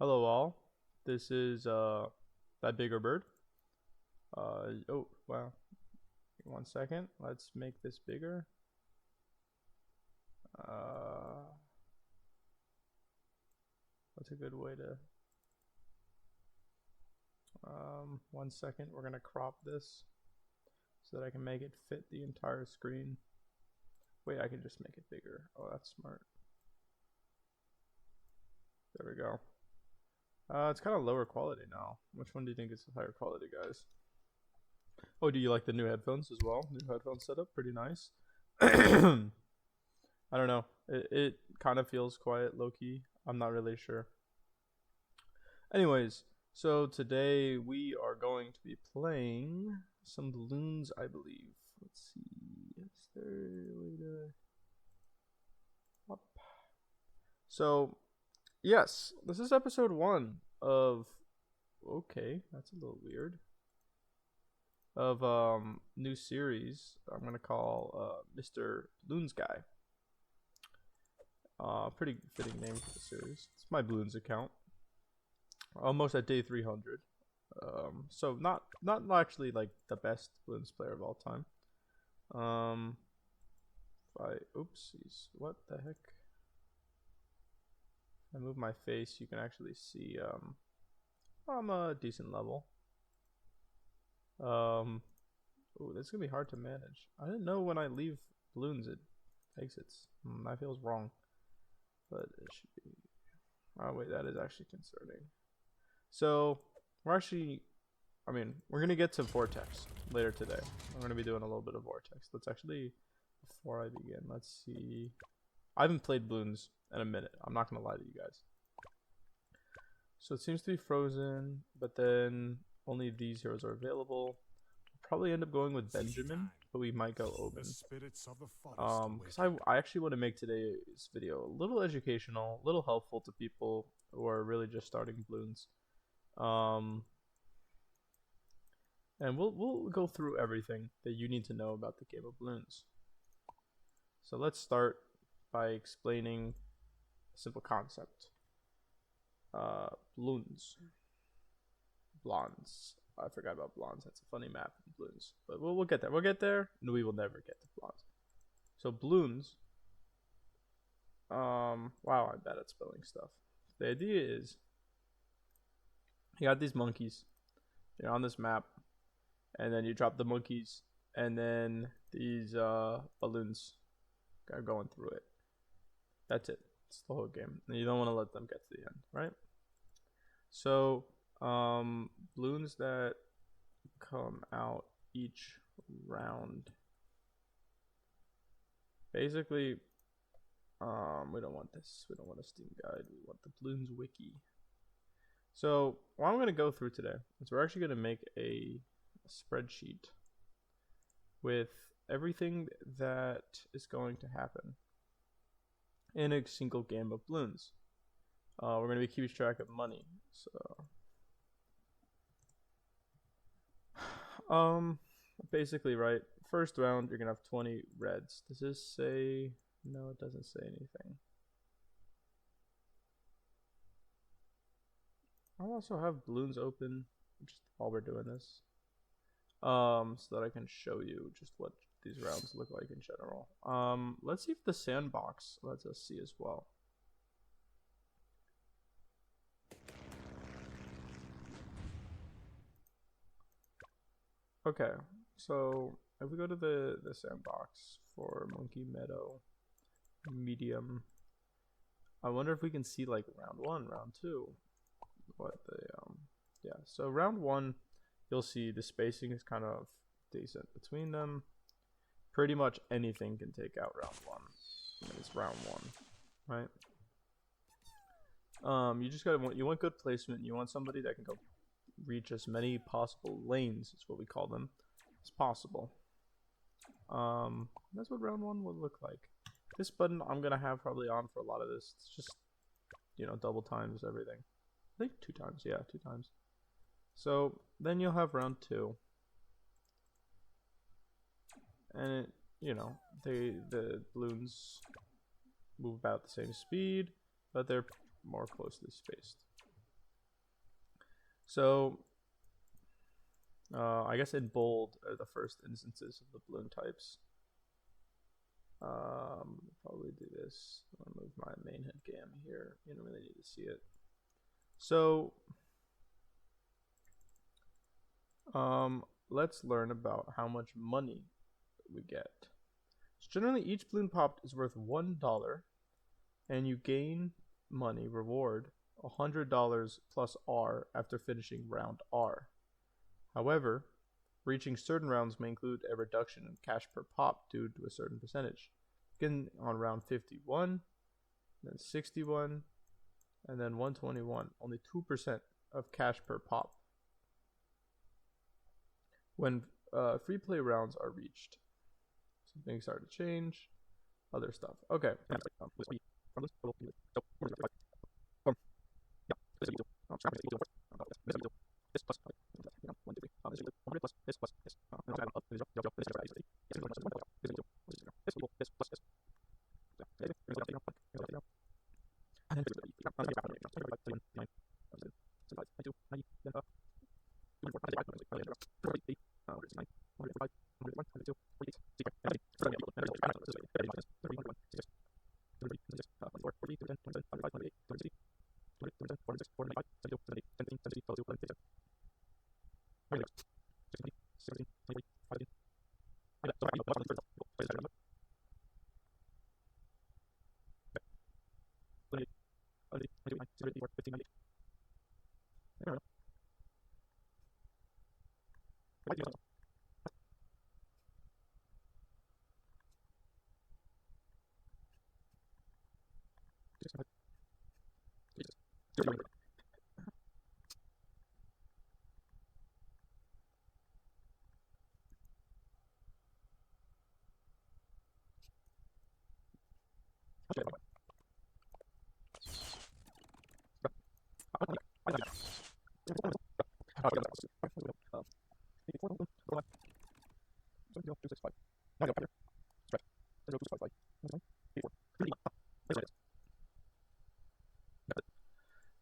Hello all, this is ThatBigBird. Oh wow, 1 second, let's make this bigger. What's a good way to, 1 second, we're gonna crop this so that I can make it fit the entire screen. Wait, I can just make it bigger. Oh, that's smart. There we go. It's kind of lower quality now. Which one do you think is higher quality, guys? Oh, do you like the new headphones as well? New headphone setup, pretty nice. I don't know. It kind of feels quiet, low-key. I'm not really sure. Anyways, so today we are going to be playing some Bloons, I believe. Let's see. Is there a way to... Up. So, yes, this is episode 1 of... Okay, that's a little weird. Of new series I'm gonna call Mr. Bloons Guy. Pretty fitting name for the series. It's my Bloons account. Almost at day 300. So not actually like the best Bloons player of all time. Oopsies, what the heck? I move my face, you can actually see I'm a decent level. Ooh, that's gonna be hard to manage. I didn't know when I leave Bloons it exits. That feels wrong. But it should be... Oh wait, that is actually concerning. So we're actually, we're gonna get to Vortex later today. I'm gonna be doing a little bit of Vortex. Let's actually, before I begin, let's see. I haven't played Bloons in a minute. I'm not gonna lie to you guys. So it seems to be frozen, but then only these heroes are available. We'll probably end up going with Benjamin, but we might go Oben. Because I actually want to make today's video a little educational, a little helpful to people who are really just starting Bloons. And we'll go through everything that you need to know about the game of Bloons. So let's start by explaining a simple concept. Bloons. Blondes. I forgot about Blondes. That's a funny map in Bloons. But we'll get there. We'll get there. No, we will never get to Blondes. So Bloons. Wow, I'm bad at spelling stuff. The idea is you got these monkeys. They're on this map. And then you drop the monkeys. And then these balloons are going through it. That's it. It's the whole game. And you don't want to let them get to the end, right? So Bloons that come out each round, basically, we don't want this. We don't want a Steam guide. We want the Bloons wiki. So what I'm going to go through today is we're actually going to make a spreadsheet with everything that is going to happen in a single game of Bloons. We're going to be keeping track of money. So basically, right, first round you're gonna have 20 reds. Does this say... No, it doesn't say anything. I'll also have Bloons open just while we're doing this, so that I can show you just what these rounds look like in general. Let's see if the sandbox lets us see as well. Okay, so if we go to the sandbox for Monkey Meadow medium, I wonder if we can see like round 1, round 2, what the yeah. So round 1, you'll see the spacing is kind of decent between them. Pretty much anything can take out round 1. It's round 1, right? You just you want good placement. You want somebody that can go reach as many possible lanes, is what we call them, as possible. That's what round 1 would look like. This button I'm gonna have probably on for a lot of this. It's just, you know, double times everything. I think 2 times, yeah, 2 times. So then you'll have round 2, and it, you know, the Bloons move about the same speed, but they're more closely spaced. So, I guess in bold are the first instances of the balloon types. Probably do this. I'll move my main head cam here. You don't really need to see it. So, let's learn about how much money we get. So generally, each balloon popped is worth $1, and you gain money reward $100 plus R after finishing round R. However, reaching certain rounds may include a reduction in cash per pop due to a certain percentage. Begin on round 51, then 61, and then 121. Only 2% of cash per pop. When free play rounds are reached, some things start to change. Other stuff. Okay.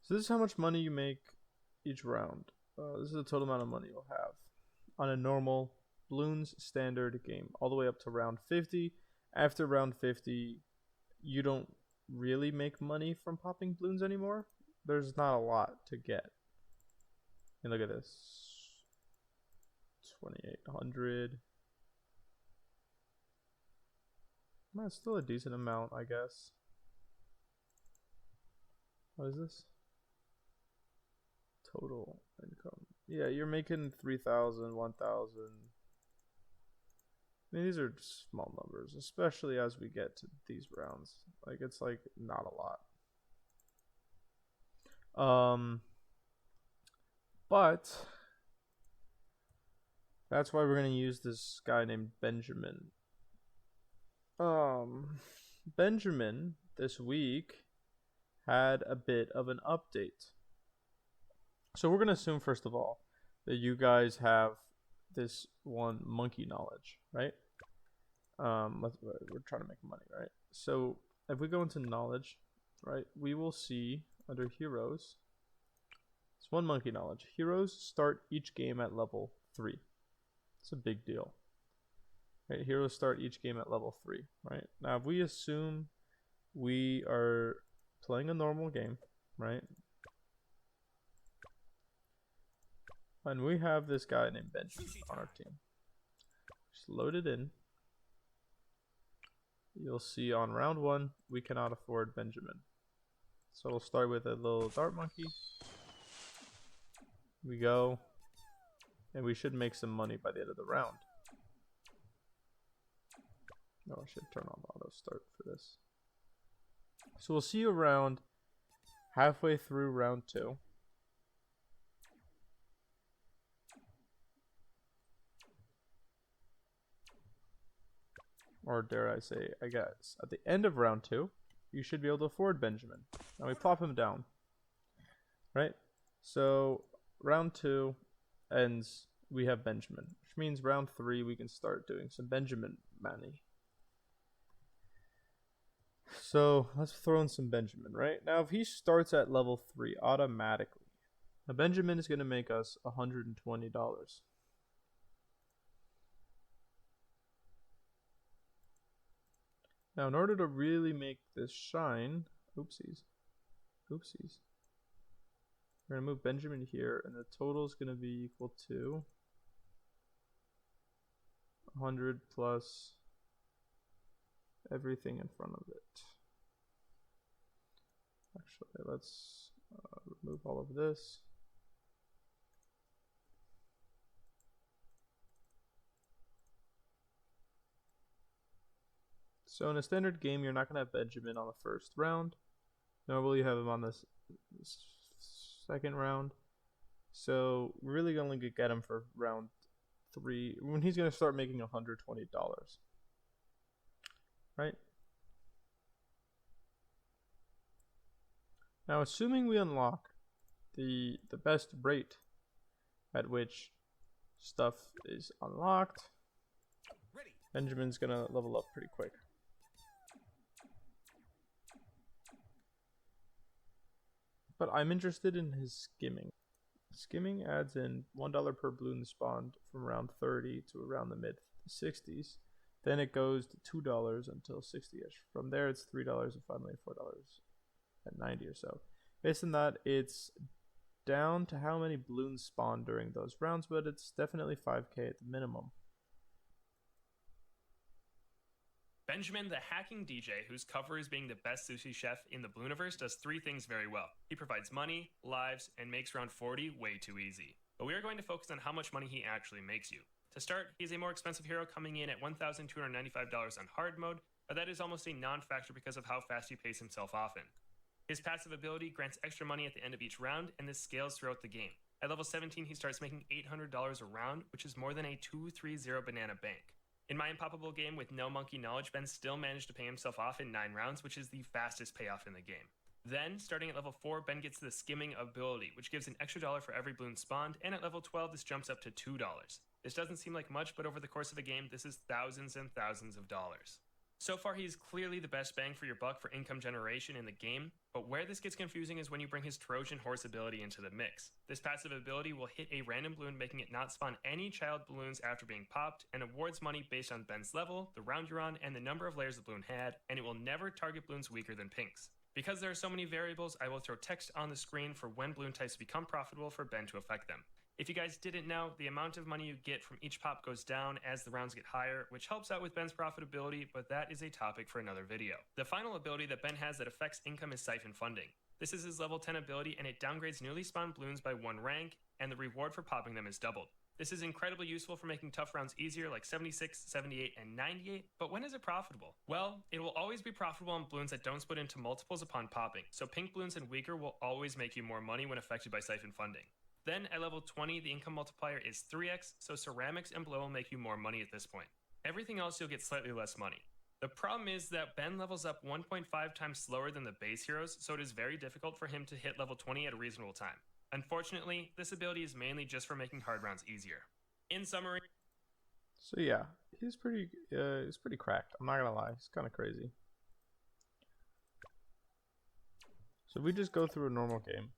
So this is how much money you make each round. This is the total amount of money you'll have on a normal Bloons standard game, all the way up to round 50. After round 50, you don't really make money from popping balloons anymore. There's not a lot to get. And look at this. 2,800. That's still a decent amount, I guess. What is this? Total income. Yeah, you're making 3,000, 1,000. I mean, these are small numbers, especially as we get to these rounds. Like, it's like not a lot. But that's why we're gonna use this guy named Benjamin. Benjamin this week had a bit of an update. So we're gonna assume first of all that you guys have this one monkey knowledge, right? We're trying to make money, right? So if we go into knowledge, right, we will see under heroes, it's one monkey knowledge. Heroes start each game at level 3. It's a big deal. Right, heroes start each game at level 3, right? Now if we assume we are playing a normal game, right? And we have this guy named Benjamin on our team. Just load it in. You'll see on round 1, we cannot afford Benjamin. So we'll start with a little dart monkey. We go. And we should make some money by the end of the round. No, I should turn on auto start for this. So we'll see you around halfway through round 2. Or dare I say, I guess, at the end of round 2, you should be able to afford Benjamin. Now we plop him down. Right? So round 2 ends, we have Benjamin. Which means round 3, we can start doing some Benjamin money. So let's throw in some Benjamin, right? Now if he starts at level 3 automatically, Now Benjamin is going to make us $120. Now, in order to really make this shine, oopsies, we're going to move Benjamin here, and the total is going to be equal to 100 plus everything in front of it. Actually, let's remove all of this. So in a standard game, you're not going to have Benjamin on the first round. Normally you have him on the second round. So we're really going to get him for round 3 when he's going to start making $120. Right? Now assuming we unlock the best rate at which stuff is unlocked, Benjamin's going to level up pretty quick. But I'm interested in his skimming. Skimming adds in $1 per balloon spawned from around 30 to around the mid 60s. Then it goes to $2 until 60ish. From there, it's $3 and finally $4 at 90 or so. Based on that, it's down to how many balloons spawn during those rounds, but it's definitely 5k at the minimum. Benjamin, the hacking DJ, whose cover is being the best sushi chef in the Blooniverse, does 3 things very well. He provides money, lives, and makes round 40 way too easy. But we are going to focus on how much money he actually makes you. To start, he's a more expensive hero coming in at $1,295 on hard mode, but that is almost a non-factor because of how fast he pays himself often. His passive ability grants extra money at the end of each round, and this scales throughout the game. At level 17, he starts making $800 a round, which is more than a 230 banana bank. In my impoppable game with no monkey knowledge, Ben still managed to pay himself off in 9 rounds, which is the fastest payoff in the game. Then, starting at level 4, Ben gets the skimming ability, which gives an extra $1 for every balloon spawned, and at level 12 this jumps up to $2. This doesn't seem like much, but over the course of a game, this is thousands and thousands of dollars. So far, he is clearly the best bang for your buck for income generation in the game, but where this gets confusing is when you bring his Trojan Horse ability into the mix. This passive ability will hit a random balloon, making it not spawn any child balloons after being popped, and awards money based on Ben's level, the round you're on, and the number of layers the balloon had, and it will never target balloons weaker than pinks. Because there are so many variables, I will throw text on the screen for when balloon types become profitable for Ben to affect them. If you guys didn't know, the amount of money you get from each pop goes down as the rounds get higher, which helps out with Ben's profitability, but that is a topic for another video. The final ability that Ben has that affects income is Siphon Funding. This is his level 10 ability, and it downgrades newly spawned balloons by 1 rank, and the reward for popping them is doubled. This is incredibly useful for making tough rounds easier like 76, 78, and 98, but when is it profitable? Well, it will always be profitable on balloons that don't split into multiples upon popping, so pink balloons and weaker will always make you more money when affected by Siphon Funding. Then at level 20, the income multiplier is 3x, so ceramics and below will make you more money at this point. Everything else you'll get slightly less money. The problem is that Ben levels up 1.5 times slower than the base heroes, so it is very difficult for him to hit level 20 at a reasonable time. Unfortunately, this ability is mainly just for making hard rounds easier. In summary... So yeah, he's pretty cracked. I'm not gonna lie, he's kind of crazy. So we just go through a normal game.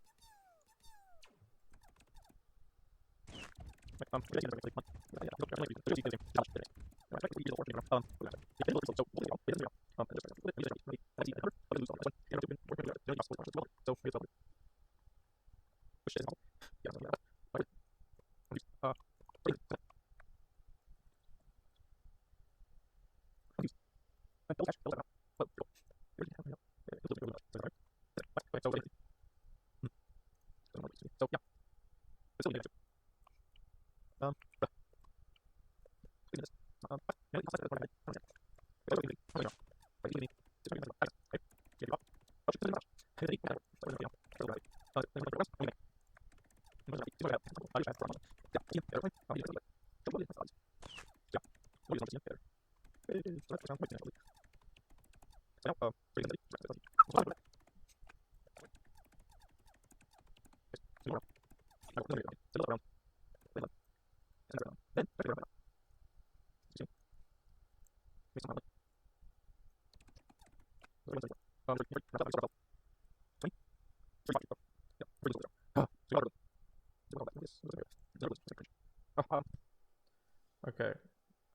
Okay,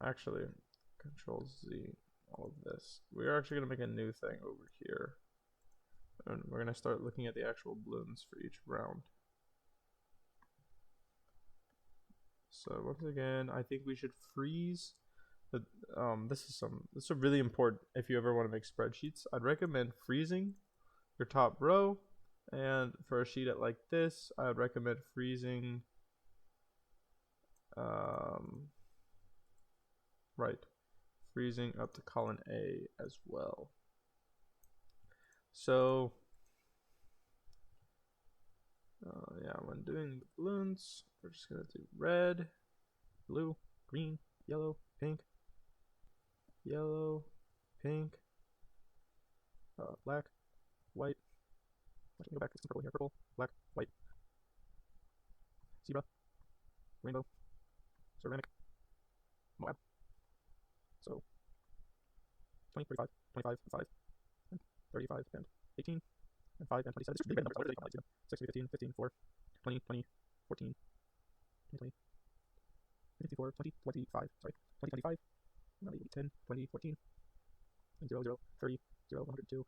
actually, Control Z, all of this. We're actually gonna make a new thing over here, and we're gonna start looking at the actual balloons for each round. So once again, I think we should freeze the. This is a really important if you ever want to make spreadsheets. I'd recommend freezing your top row, and for a sheet at like this, I would recommend freezing. Right, freezing up to column A as well. So, yeah, when doing the balloons, we're just gonna do red, blue, green, yellow, pink, black, white. Let me go back to some purple here. Purple, black, white, zebra, rainbow, ceramic, Moab. So 20, 35, 25, and 5, and 35, and 18, and 5, and 27. This is really bad numbers. What are they calling? 6, 15, 15, 4, 20, 20, 14, 20, 24, 20, 25, sorry, 20, 25, 10, 20, 14, and 0, 0, 30, 0, 102,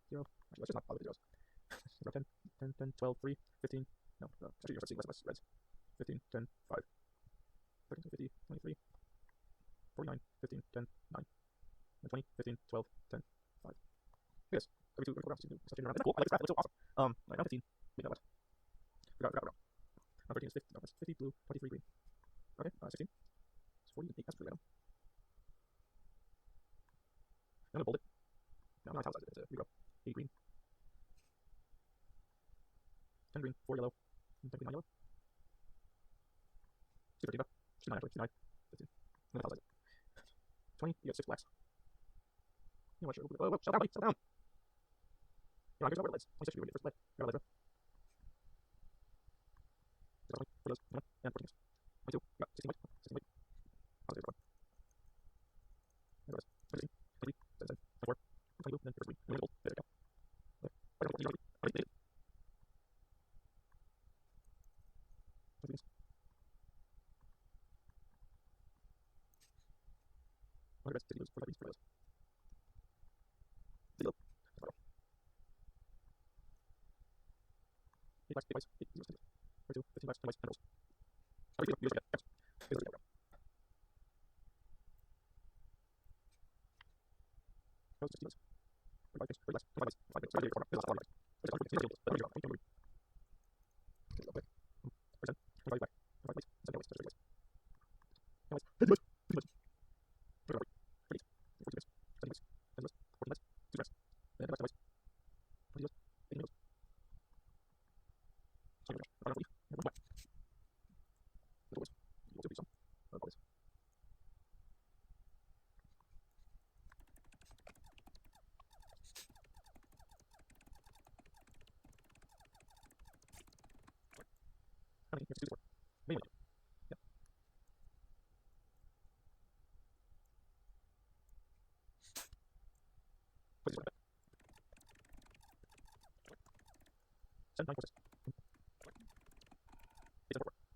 0. Actually, let's just not bother with the zeros. 0, 10, 10, 10, 12, 3, 15. No, actually, you're seeing less reds. 15, 10, 5, 13, 50, 23, 49, 15, 10, 9, and 20, 15, 12, 10, 5. Yes, every 2 rounds you can do something around. Isn't that cool? I like this graph. It looks so awesome. Right, round 15. Wait, no, what? Forgot. Round 13 is 50. No, that's 50 blue, 23 green. Okay, 16. It's 48. That's pretty random. I'm gonna bold it. No, I'm not italicized it. It's regrow. 8 green. 10 green, 4 yellow, 10 green, 9 yellow. 2 zebra. 9 actually. 9. 15. I'm gonna italicise it. 20. You got 6 blacks. You know what? Sure. Whoa, settle down, buddy. Settle down. You know, here's our lids. 26 you would get first lid. You're our lid, bro. 4 yellows. 1, and 14 yellows. 22. You got 16 white. 16 white. I'll say 1. There it is. 20, 20, 7, 24, 20 blue, and then here's green. And then gold. There we go. Okay. Right, right, right, right, right. 20 greens. 100 reds. 50 blues. 45 greens. 40 yellows. 50 yellow. That's right. 8 blacks. 8 whites. 8 zeros. 42. 15 blacks. 10 whites. 10 rolls. How do you use it? Yes. Here's the yellow. Those 60 yellows. 45 greens. 30 blacks. 25 whites. 5 greens. 30 corner. This is a lot of whites. 30 15 yellows. 30 yellows. 20 green. Here's the quick. 10%. 25 black. 25 whites. 7 whites. 30 whites. 10 whites. 50 whites. 50 whites. 30 whites. 30 whites. 40 whites. 10 whites. 10 whites. 14 whites. 2 whites. And 10 whites. 20 whites. 18 whites. 20 whites. 20 whites. And 1 white. Little whites. You also do some. Always. How many? Here's 2 more. Maybe. Yeah. Put this one back. 7, 9, 4, 6. 8, 7, 4.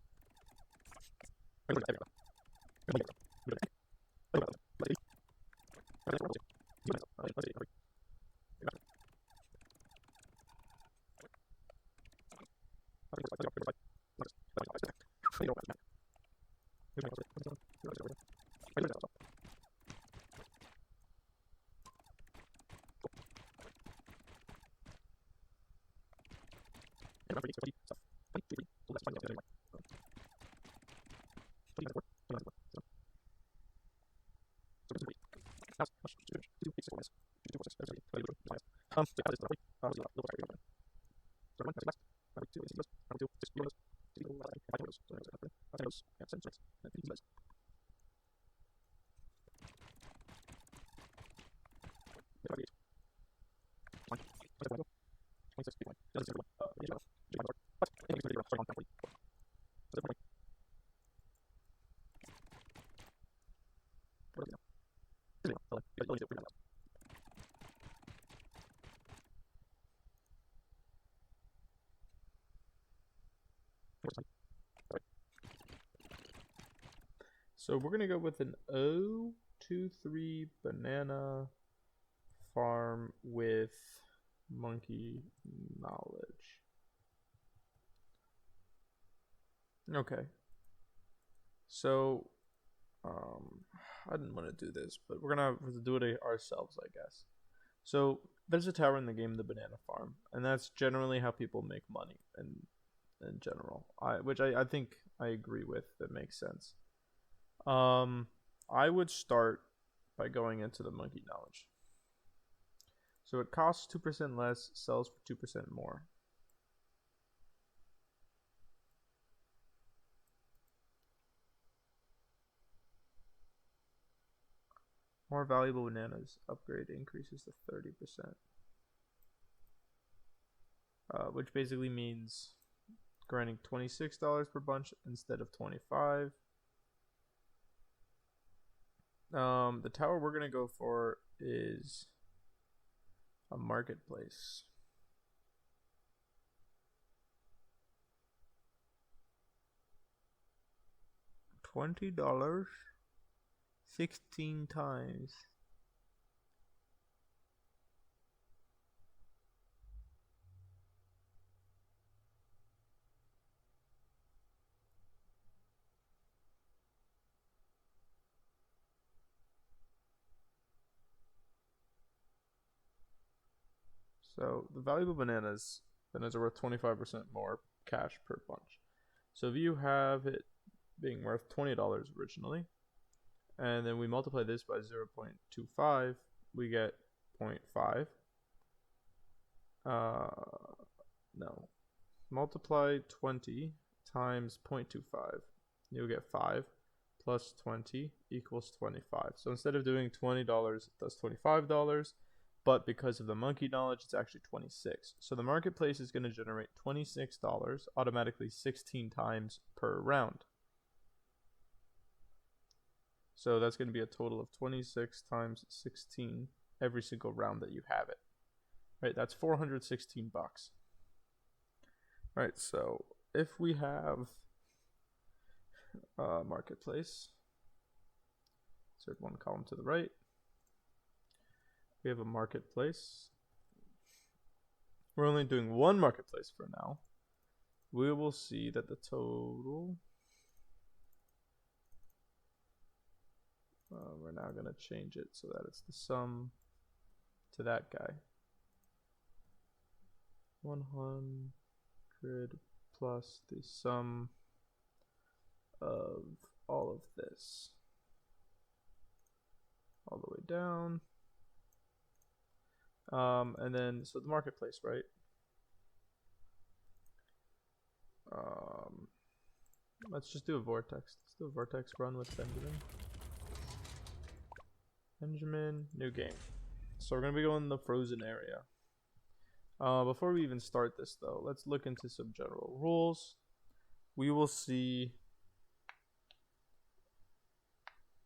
There we go. There we go. There we go. Let's see. Let's see. So we're gonna go with an 023 banana farm with monkey knowledge. Okay. So I didn't want to do this, but we're gonna have to do it ourselves, I guess. So there's a tower in the game, the banana farm, and that's generally how people make money in general. Which I think I agree with. That makes sense. I would start by going into the monkey knowledge. So it costs 2% less, sells for 2% more. More valuable bananas upgrade increases to 30%. Which basically means granting $26 per bunch instead of $25. The tower we're gonna go for is a marketplace. $20, 16 times. So the valuable bananas are worth 25% more cash per bunch. So if you have it being worth $20 originally, and then we multiply this by 0.25, we get 0.5. No. Multiply 20 times 0.25. You'll get 5 plus 20 equals 25. So instead of doing $20, it does $25. But because of the monkey knowledge, it's actually 26. So the marketplace is going to generate $26 automatically 16 times per round. So that's going to be a total of 26 times 16 every single round that you have it. Right, that's 416 bucks. Right, so if we have a marketplace, insert one column to the right. We have a marketplace. We're only doing one marketplace for now. We will see that the total... we're now going to change it so that it's the sum to that guy. 100 plus the sum of all of this. All the way down. And then, so the marketplace, right? Let's just do a vortex. Let's do a vortex run with Benjamin. Benjamin, new game. So we're going to be going in the frozen area. Before we even start this, though, let's look into some general rules. We will see,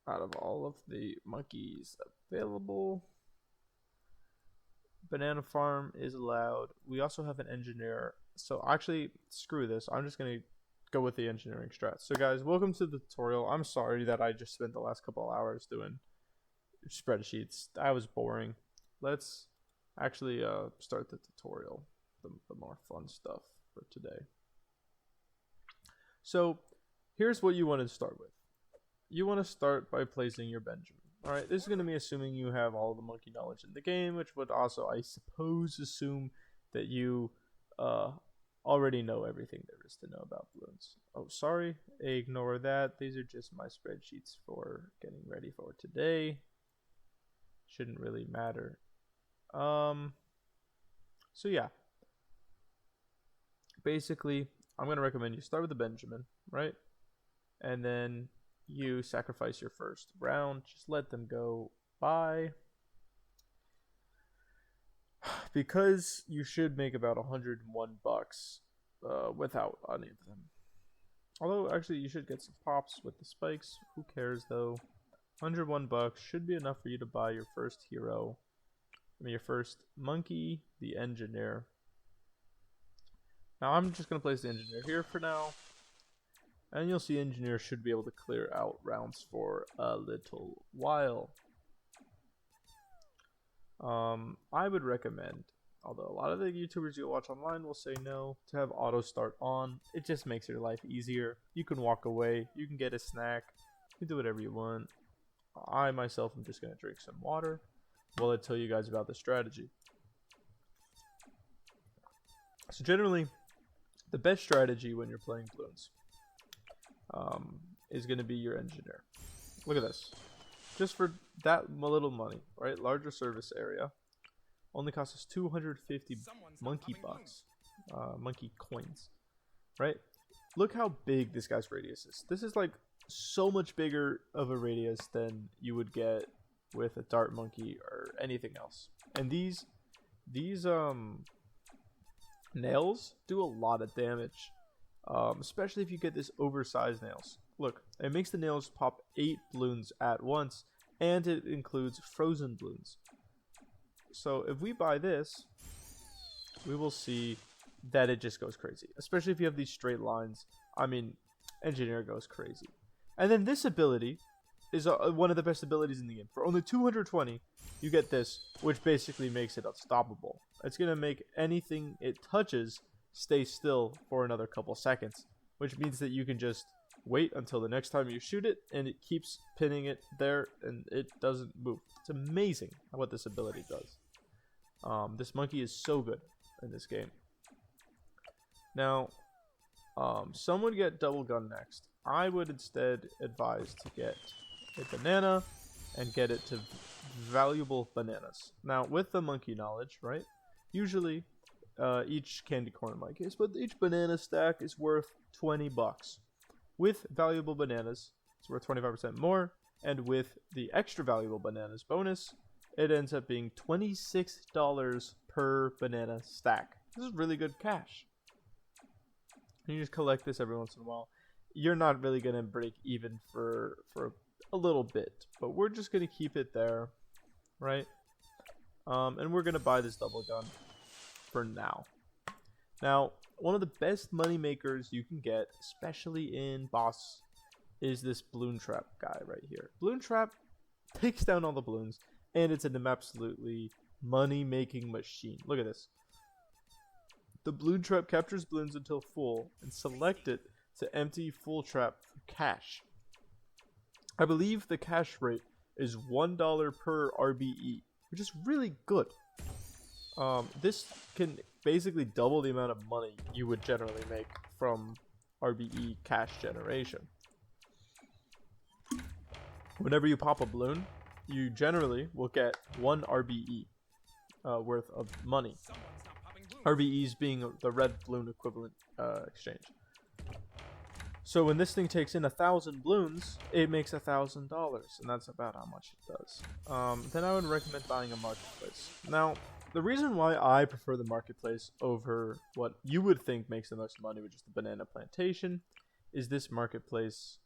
out of all of the monkeys available, banana farm is allowed. We also have an engineer. So actually, screw this. I'm just going to go with the engineering strat. So guys, welcome to the tutorial. I'm sorry that I just spent the last couple of hours doing spreadsheets. That was boring. Let's actually start the tutorial, the more fun stuff for today. So here's what you want to start with. You want to start by placing your Benjamin. Alright, this is going to be assuming you have all the monkey knowledge in the game, which would also, I suppose, assume that you already know everything there is to know about balloons. Oh, sorry, ignore that. These are just my spreadsheets for getting ready for today. Shouldn't really matter. So yeah. Basically, I'm going to recommend you start with the Benjamin, right? And then you sacrifice your first round. Just let them go by. Because you should make about 101 bucks without any of them. Although, actually, you should get some pops with the spikes. Who cares, though? 101 bucks should be enough for you to buy your first hero. I mean, your first monkey, the engineer. Now, I'm just going to place the engineer here for now. And you'll see engineer should be able to clear out rounds for a little while. I would recommend, although a lot of the YouTubers you watch online will say no, to have auto start on. It just makes your life easier. You can walk away, you can get a snack, you can do whatever you want. I myself am just going to drink some water while I tell you guys about the strategy. So generally, the best strategy when you're playing Bloons is going to be your engineer. Look at this. Just for that little money, right? Larger service area. Only costs us 250 monkey bucks. Monkey coins. Right? Look how big this guy's radius is. This is like so much bigger of a radius than you would get with a dart monkey or anything else. And these nails do a lot of damage. Especially if you get this oversized nails. Look, it makes the nails pop 8 bloons at once, and it includes frozen bloons. So if we buy this, we will see that it just goes crazy. Especially if you have these straight lines. I mean, engineer goes crazy. And then this ability is one of the best abilities in the game. For only 220, you get this, which basically makes it unstoppable. It's going to make anything it touches stay still for another couple seconds, which means that you can just wait until the next time you shoot it, and it keeps pinning it there, and it doesn't move. It's amazing what this ability does. This monkey is so good in this game. Now, some would get double gun next. I would instead advise to get a banana and get it to valuable bananas. Now, with the monkey knowledge, right? Usually, each candy corn in my case, but each banana stack is worth 20 bucks. With valuable bananas, it's worth 25% more, and with the extra valuable bananas bonus, it ends up being $26 per banana stack. This is really good cash. And you just collect this every once in a while. You're not really going to break even for a little bit, but we're just going to keep it there, right? And we're going to buy this double gun for now. Now, one of the best money makers you can get, especially in boss, is this Bloon Trap guy right here. Bloon Trap takes down all the balloons, and it's an absolutely money-making machine. Look at this. The Bloon Trap captures balloons until full, and select it to empty full trap for cash. I believe the cash rate is $1 per RBE, which is really good. This can basically double the amount of money you would generally make from RBE cash generation. Whenever you pop a balloon, you generally will get 1 RBE worth of money. RBEs being the red balloon equivalent exchange. So when this thing takes in 1,000 balloons, it makes $1,000, and that's about how much it does. Then I would recommend buying a marketplace. Now, the reason why I prefer the marketplace over what you would think makes the most money, which is the banana plantation, is this marketplace.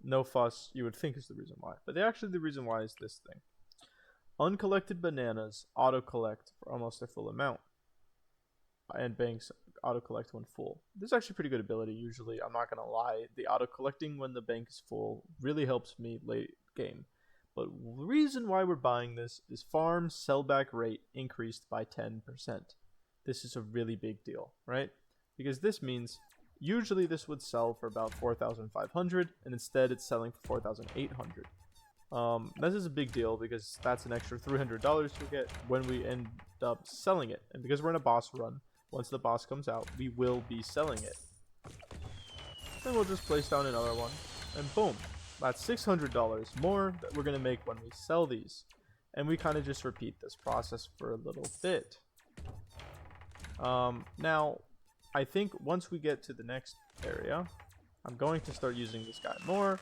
No fuss, you would think is the reason why. But actually the reason why is this thing. Uncollected bananas auto-collect for almost a full amount. And banks auto-collect when full. This is actually a pretty good ability. Usually, I'm not going to lie, the auto-collecting when the bank is full really helps me late game. But the reason why we're buying this is farm sellback rate increased by 10%. This is a really big deal, right? Because this means usually this would sell for about 4,500, and instead it's selling for 4,800. This is a big deal because that's an extra $300 you'll get when we end up selling it. And because we're in a boss run, once the boss comes out, we will be selling it. Then we'll just place down another one, and boom. That's $600 more that we're going to make when we sell these. And we kind of just repeat this process for a little bit. Now, I think once we get to the next area, I'm going to start using this guy more.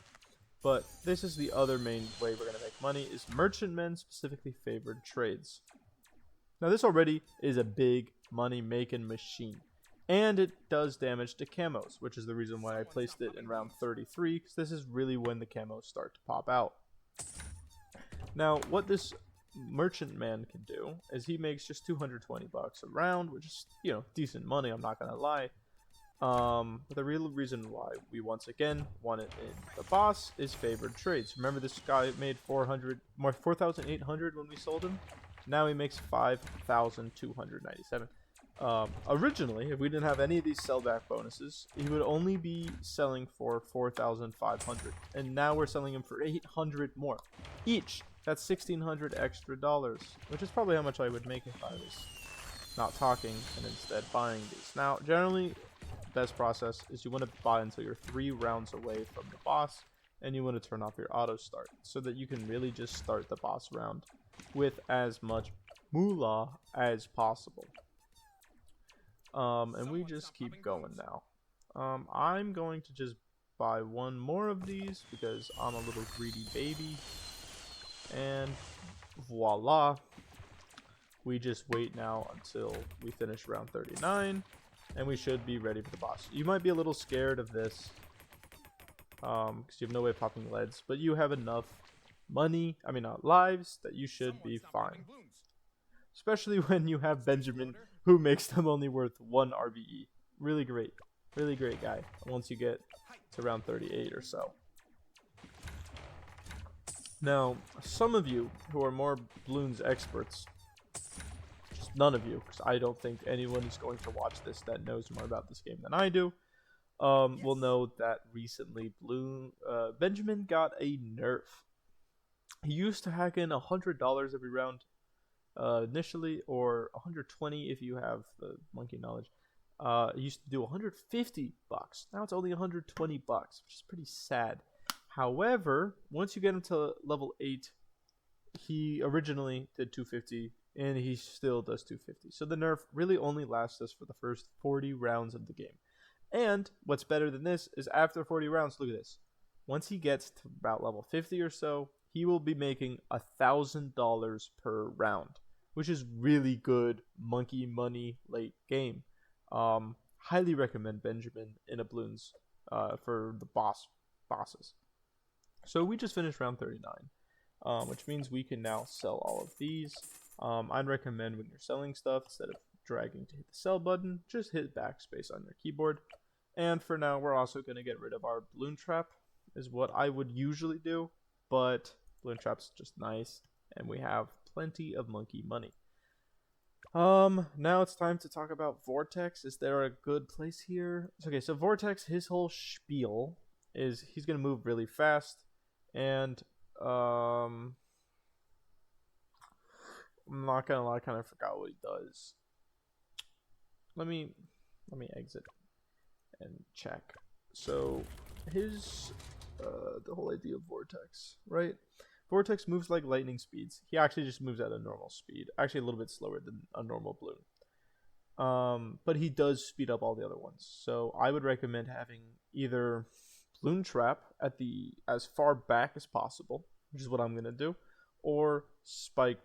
But this is the other main way we're going to make money, is merchantmen specifically favored trades. Now this already is a big money making machine. And it does damage to camos, which is the reason why I placed it in round 33, because this is really when the camos start to pop out. Now, what this merchantman can do is he makes just 220 bucks a round, which is, you know, decent money, I'm not going to lie. The real reason why we once again want it in the boss is favored trades. Remember, this guy made 4,800 when we sold him. Now he makes 5,297. Originally, if we didn't have any of these sellback bonuses, he would only be selling for 4,500, and now we're selling him for 800 more each. That's 1,600 extra dollars, which is probably how much I would make if I was not talking and instead buying these. Now, generally, best process is you want to buy until you're 3 rounds away from the boss, and you want to turn off your auto start so that you can really just start the boss round with as much moolah as possible. And we just keep going now. I'm going to just buy one more of these because I'm a little greedy baby. And voila. We just wait now until we finish round 39. And we should be ready for the boss. You might be a little scared of this. Because you have no way of popping leads. But you have enough money, lives, that you should be fine. Especially when you have Benjamin, who makes them only worth 1 RBE. Really great guy once you get to round 38 or so. Now, some of you who are more Bloons experts, just none of you, because I don't think anyone is going to watch this that knows more about this game than I do, will know that recently Benjamin got a nerf. He used to hack in $100 every round. Initially, or 120 if you have the monkey knowledge. It used to do 150 bucks. Now it's only 120 bucks, which is pretty sad. However, once you get him to level 8, he originally did 250, and he still does 250. So the nerf really only lasts us for the first 40 rounds of the game. And what's better than this is after 40 rounds, look at this. Once he gets to about level 50 or so, he will be making $1,000 per round, which is really good monkey money late game. Highly recommend Benjamin in a Bloons for the bosses. So we just finished round 39, which means we can now sell all of these. I'd recommend when you're selling stuff, instead of dragging to hit the sell button, just hit backspace on your keyboard. And for now, we're also going to get rid of our Bloon Trap, is what I would usually do, but Bloon Trap's just nice, and we have plenty of monkey money. Now it's time to talk about Vortex. Is there a good place here? Okay, so Vortex, his whole spiel is he's gonna move really fast, and I'm not gonna lie, I kind of forgot what he does. Let me exit and check. So his the whole idea of Vortex, right? Vortex moves like lightning speeds. He actually just moves at a normal speed. Actually a little bit slower than a normal Bloon. But he does speed up all the other ones. So I would recommend having either Bloon Trap at the as far back as possible, which is what I'm gonna do, or Spike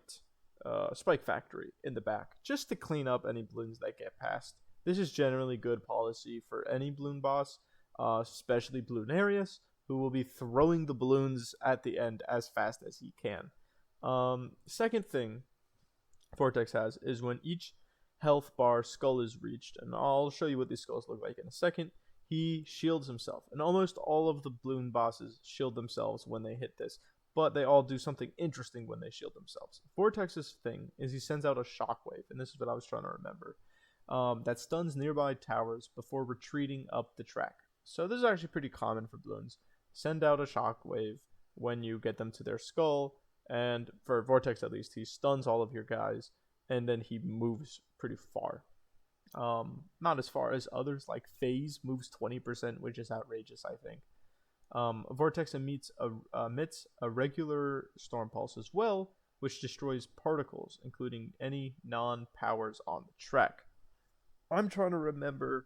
Factory in the back, just to clean up any Bloons that get past. This is generally good policy for any Bloon boss, especially Bloonarius, who will be throwing the balloons at the end as fast as he can. Second thing Vortex has is when each health bar skull is reached, and I'll show you what these skulls look like in a second, he shields himself. And almost all of the Bloon bosses shield themselves when they hit this, but they all do something interesting when they shield themselves. Vortex's thing is he sends out a shockwave, and this is what I was trying to remember, that stuns nearby towers before retreating up the track. So this is actually pretty common for Bloons. Send out a shockwave when you get them to their skull, and for Vortex at least, he stuns all of your guys, and then he moves pretty far. Not as far as others, like Phase moves 20%, which is outrageous, I think. Vortex emits a regular storm pulse as well, which destroys particles, including any non-powers on the track. I'm trying to remember.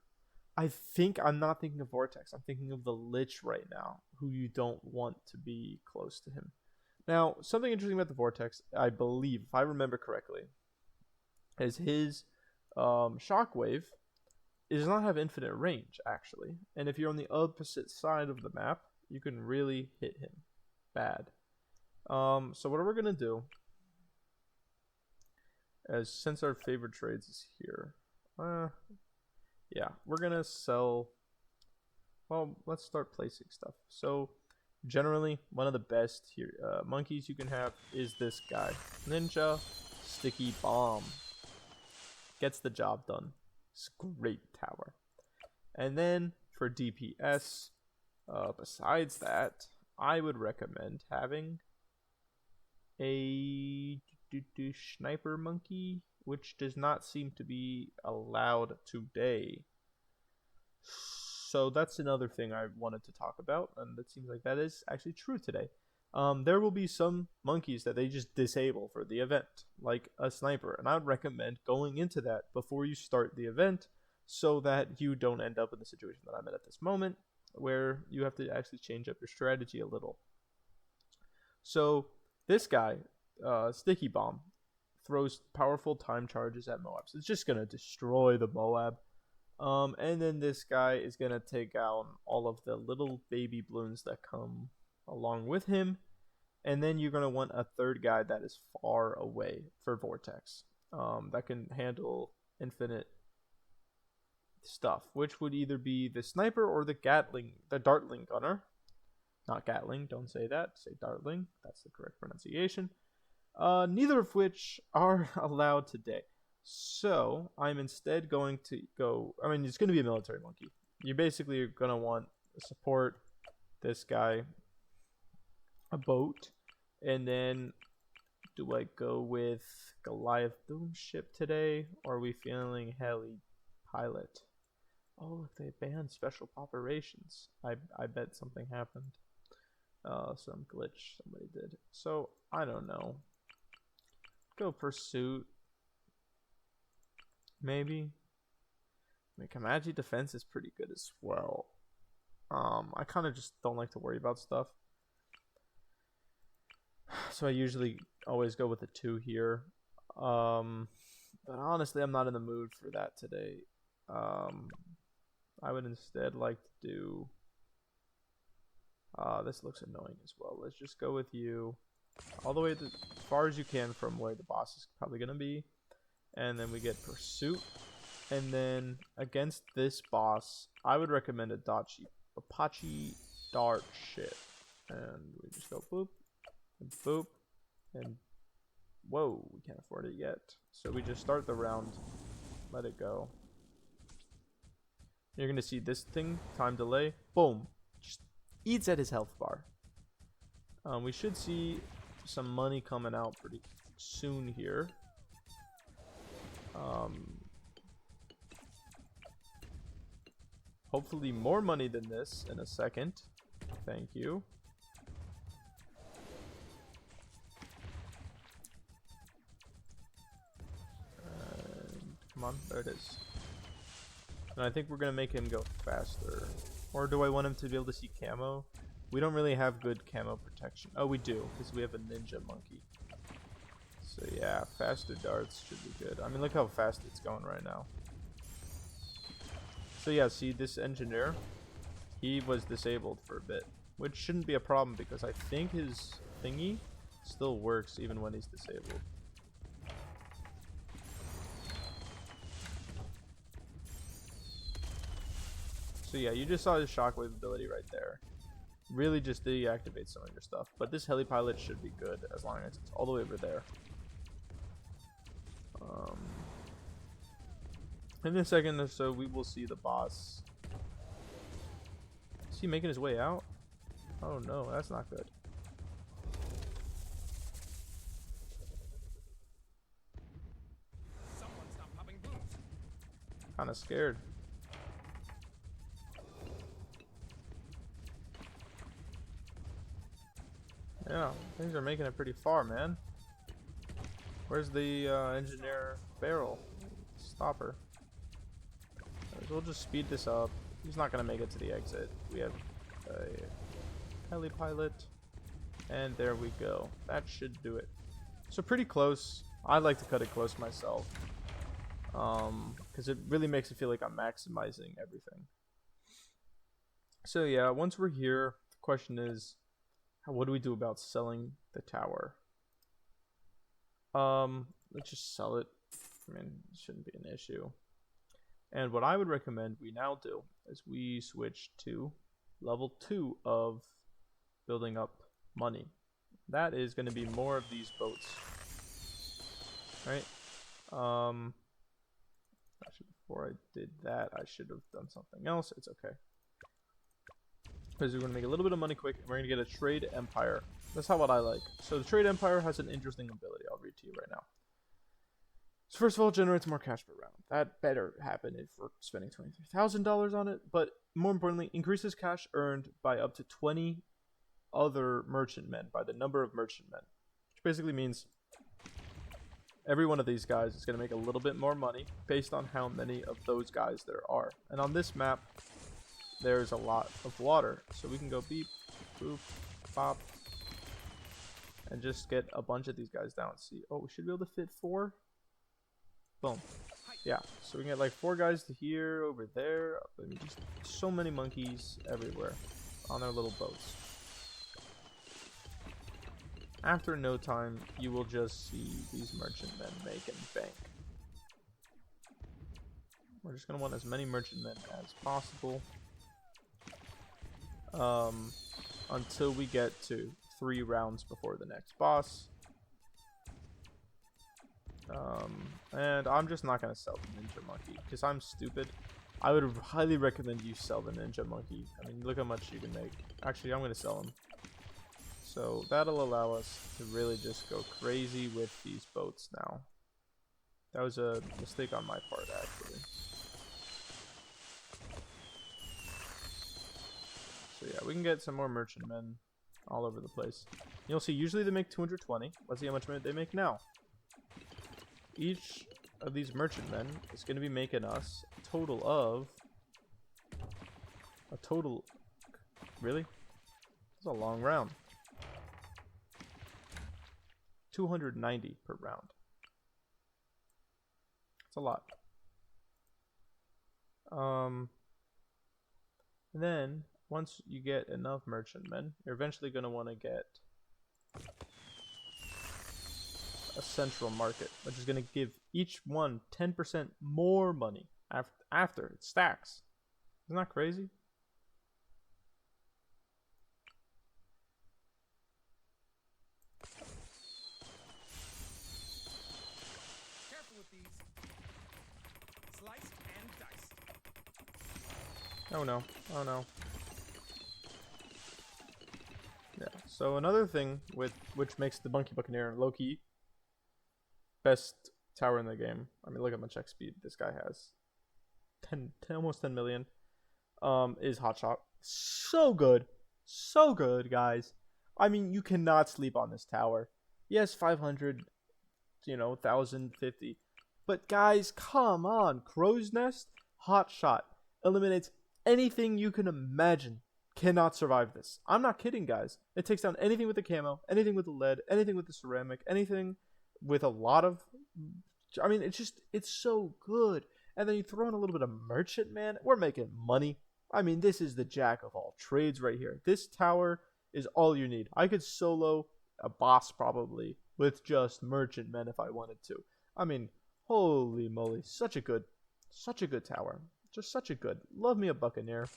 I think I'm not thinking of Vortex. I'm thinking of the Lich right now, who you don't want to be close to him. Now, something interesting about the Vortex, I believe, if I remember correctly, is his shockwave does not have infinite range, actually. And if you're on the opposite side of the map, you can really hit him bad. So what we're going to do is, since our favorite trades is here, Yeah, we're gonna sell. Well, let's start placing stuff. So, generally, one of the best here monkeys you can have is this guy, Ninja Sticky Bomb. Gets the job done. It's a great tower. And then for DPS, besides that, I would recommend having a sniper monkey, which does not seem to be allowed today. So that's another thing I wanted to talk about, and it seems like that is actually true today. There will be some monkeys that they just disable for the event, like a sniper, and I would recommend going into that before you start the event so that you don't end up in the situation that I'm in at this moment, where you have to actually change up your strategy a little. So this guy, Sticky Bomb, throws powerful time charges at Moabs. It's just going to destroy the Moab. And then this guy is going to take out all of the little baby balloons that come along with him. And then you're going to want a third guy that is far away for Vortex. That can handle infinite stuff, which would either be the sniper or the Dartling gunner. Not Gatling, don't say that. Say Dartling. That's the correct pronunciation. Neither of which are allowed today. So I'm instead going to go. I mean, it's going to be a military monkey. You basically are going to want to support this guy, a boat, and then do I go with Goliath Boom Ship today, or are we feeling Heli Pilot? Oh, they banned special operations. I bet something happened. Some glitch somebody did. So I don't know. Go Pursuit. Maybe. I mean, Kamaji defense is pretty good as well. I kind of just don't like to worry about stuff. So I usually always go with the 2 here. But honestly, I'm not in the mood for that today. I would instead like to do... this looks annoying as well. Let's just go with you all the way as far as you can from where the boss is probably going to be. And then we get Pursuit. And then against this boss, I would recommend a Apache Dart Ship. And we just go boop, and boop, and whoa, we can't afford it yet. So we just start the round, let it go. You're going to see this thing, time delay, boom, just eats at his health bar. We should see some money coming out pretty soon here. Hopefully more money than this in a second. Thank you. And come on, there it is. And I think we're going to make him go faster. Or do I want him to be able to see camo? We don't really have good camo protection. Oh, we do, because we have a ninja monkey. So yeah, faster darts should be good. I mean, look how fast it's going right now. So yeah, see this engineer? He was disabled for a bit. Which shouldn't be a problem because I think his thingy still works even when he's disabled. So yeah, you just saw his shockwave ability right there. Really just deactivates some of your stuff. But this heli pilot should be good as long as it's all the way over there. In a second or so, we will see the boss. Is he making his way out? Oh no, that's not good. Kind of scared. Yeah, things are making it pretty far, man. Where's the engineer barrel? Stopper. We'll just speed this up. He's not going to make it to the exit. We have a heli pilot. And there we go. That should do it. So pretty close. I like to cut it close myself. Because it really makes it feel like I'm maximizing everything. So yeah, once we're here, the question is, what do we do about selling the tower? Let's just sell it. I mean, it shouldn't be an issue. And what I would recommend we now do is we switch to level 2 of building up money. That is going to be more of these boats. Right? Actually, before I did that, I should have done something else. It's okay. Because we're going to make a little bit of money quick, and we're going to get a trade empire. That's how what I like. So the trade empire has an interesting ability. I'll read to you right now. So first of all, it generates more cash per round. That better happen if we're spending $23,000 on it. But more importantly, increases cash earned by up to 20 other merchantmen, by the number of merchantmen. Which basically means every one of these guys is going to make a little bit more money based on how many of those guys there are. And on this map, there's a lot of water. So we can go beep, boop, pop, and just get a bunch of these guys down. See, oh, we should be able to fit 4. Boom. Yeah, so we can get like 4 guys to here, over there. I mean, just so many monkeys everywhere on their little boats. After no time, you will just see these merchantmen making bank. We're just going to want as many merchantmen as possible until we get to 3 rounds before the next boss. And I'm just not going to sell the Ninja Monkey because I'm stupid. I would highly recommend you sell the Ninja Monkey. I mean, look how much you can make. Actually, I'm going to sell him. So that'll allow us to really just go crazy with these boats now. That was a mistake on my part, actually. So yeah, we can get some more merchantmen all over the place. You'll see, usually they make 220. Let's see how much they make now. Each of these merchantmen is going to be making us a total of... Really? That's a long round. 290 per round. That's a lot. Then, once you get enough merchantmen, you're eventually going to want to get a central market, which is going to give each one 10% more money after it stacks. Isn't that crazy? Careful with these. Slice and dice. Oh no. Oh no. Yeah, so another thing which makes the Monkey Buccaneer low-key best tower in the game. I mean, look at how much XP this guy has. 10 almost 10 million. Is Hotshot. So good. So good, guys. I mean, you cannot sleep on this tower. Yes, 500, 1,050. But guys, come on. Crow's Nest, Hotshot eliminates anything you can imagine. Cannot survive this. I'm not kidding, guys. It takes down anything with the camo, anything with the lead, anything with the ceramic, anything with a lot of... I mean, it's so good. And then you throw in a little bit of merchant, man. We're making money. I mean, this is the jack of all trades right here. This tower is all you need. I could solo a boss probably with just merchant men if I wanted to. I mean, holy moly. Such a good tower. Just such a good. Love me a Buccaneer.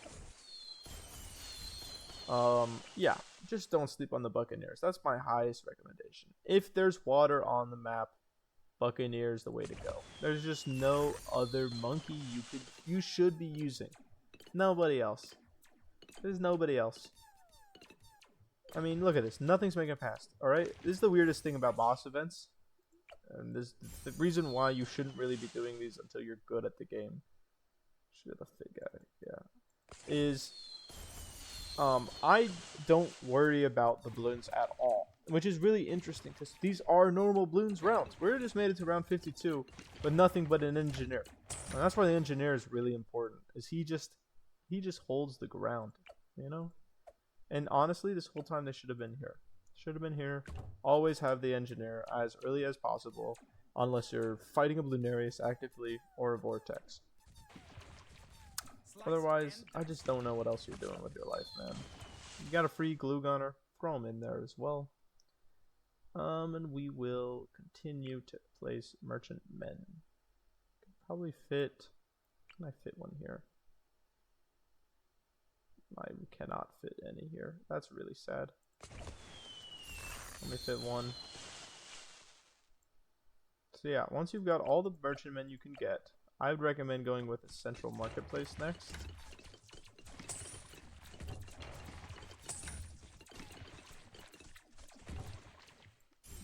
Yeah, just don't sleep on the Buccaneers. That's my highest recommendation. If there's water on the map, Buccaneer's the way to go. There's just no other monkey you should be using. Nobody else. There's nobody else. I mean, look at this. Nothing's making it past. Alright? This is the weirdest thing about boss events. And this the reason why you shouldn't really be doing these until you're good at the game. Should have a fig guy. Yeah. Is I don't worry about the balloons at all, which is really interesting because these are normal balloons rounds. We just made it to round 52 with nothing but an engineer, and that's why the engineer is really important. Is he just holds the ground, you know? And honestly, this whole time they should have been here. Should have been here. Always have the engineer as early as possible, unless you're fighting a Bloonarius actively or a Vortex. Otherwise, I just don't know what else you're doing with your life, man. You got a free glue gunner, throw him in there as well. And we will continue to place merchant men. Could probably fit Can I fit one here? I cannot fit any here. That's really sad. Let me fit one. So yeah, once you've got all the merchantmen you can get, I would recommend going with a central marketplace next.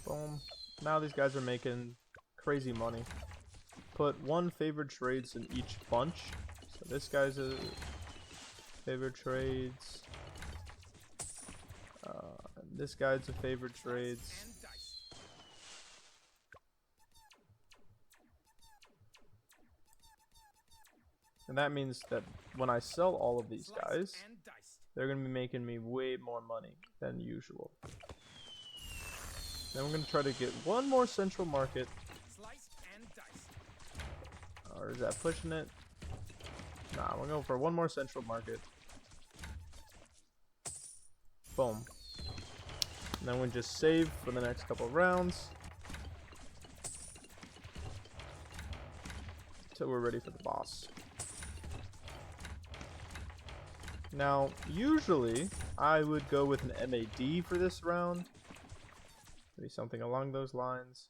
Boom. Now these guys are making crazy money. Put one favored trades in each bunch. So this guy's a favored trades. And this guy's a favored trades. And that means that when I sell all of these guys, they're going to be making me way more money than usual. Then we're going to try to get one more central market. Or is that pushing it? Nah, we're going for one more central market. Boom. And then we just save for the next couple of rounds. Until we're ready for the boss. Now, usually, I would go with an MAD for this round. Maybe something along those lines.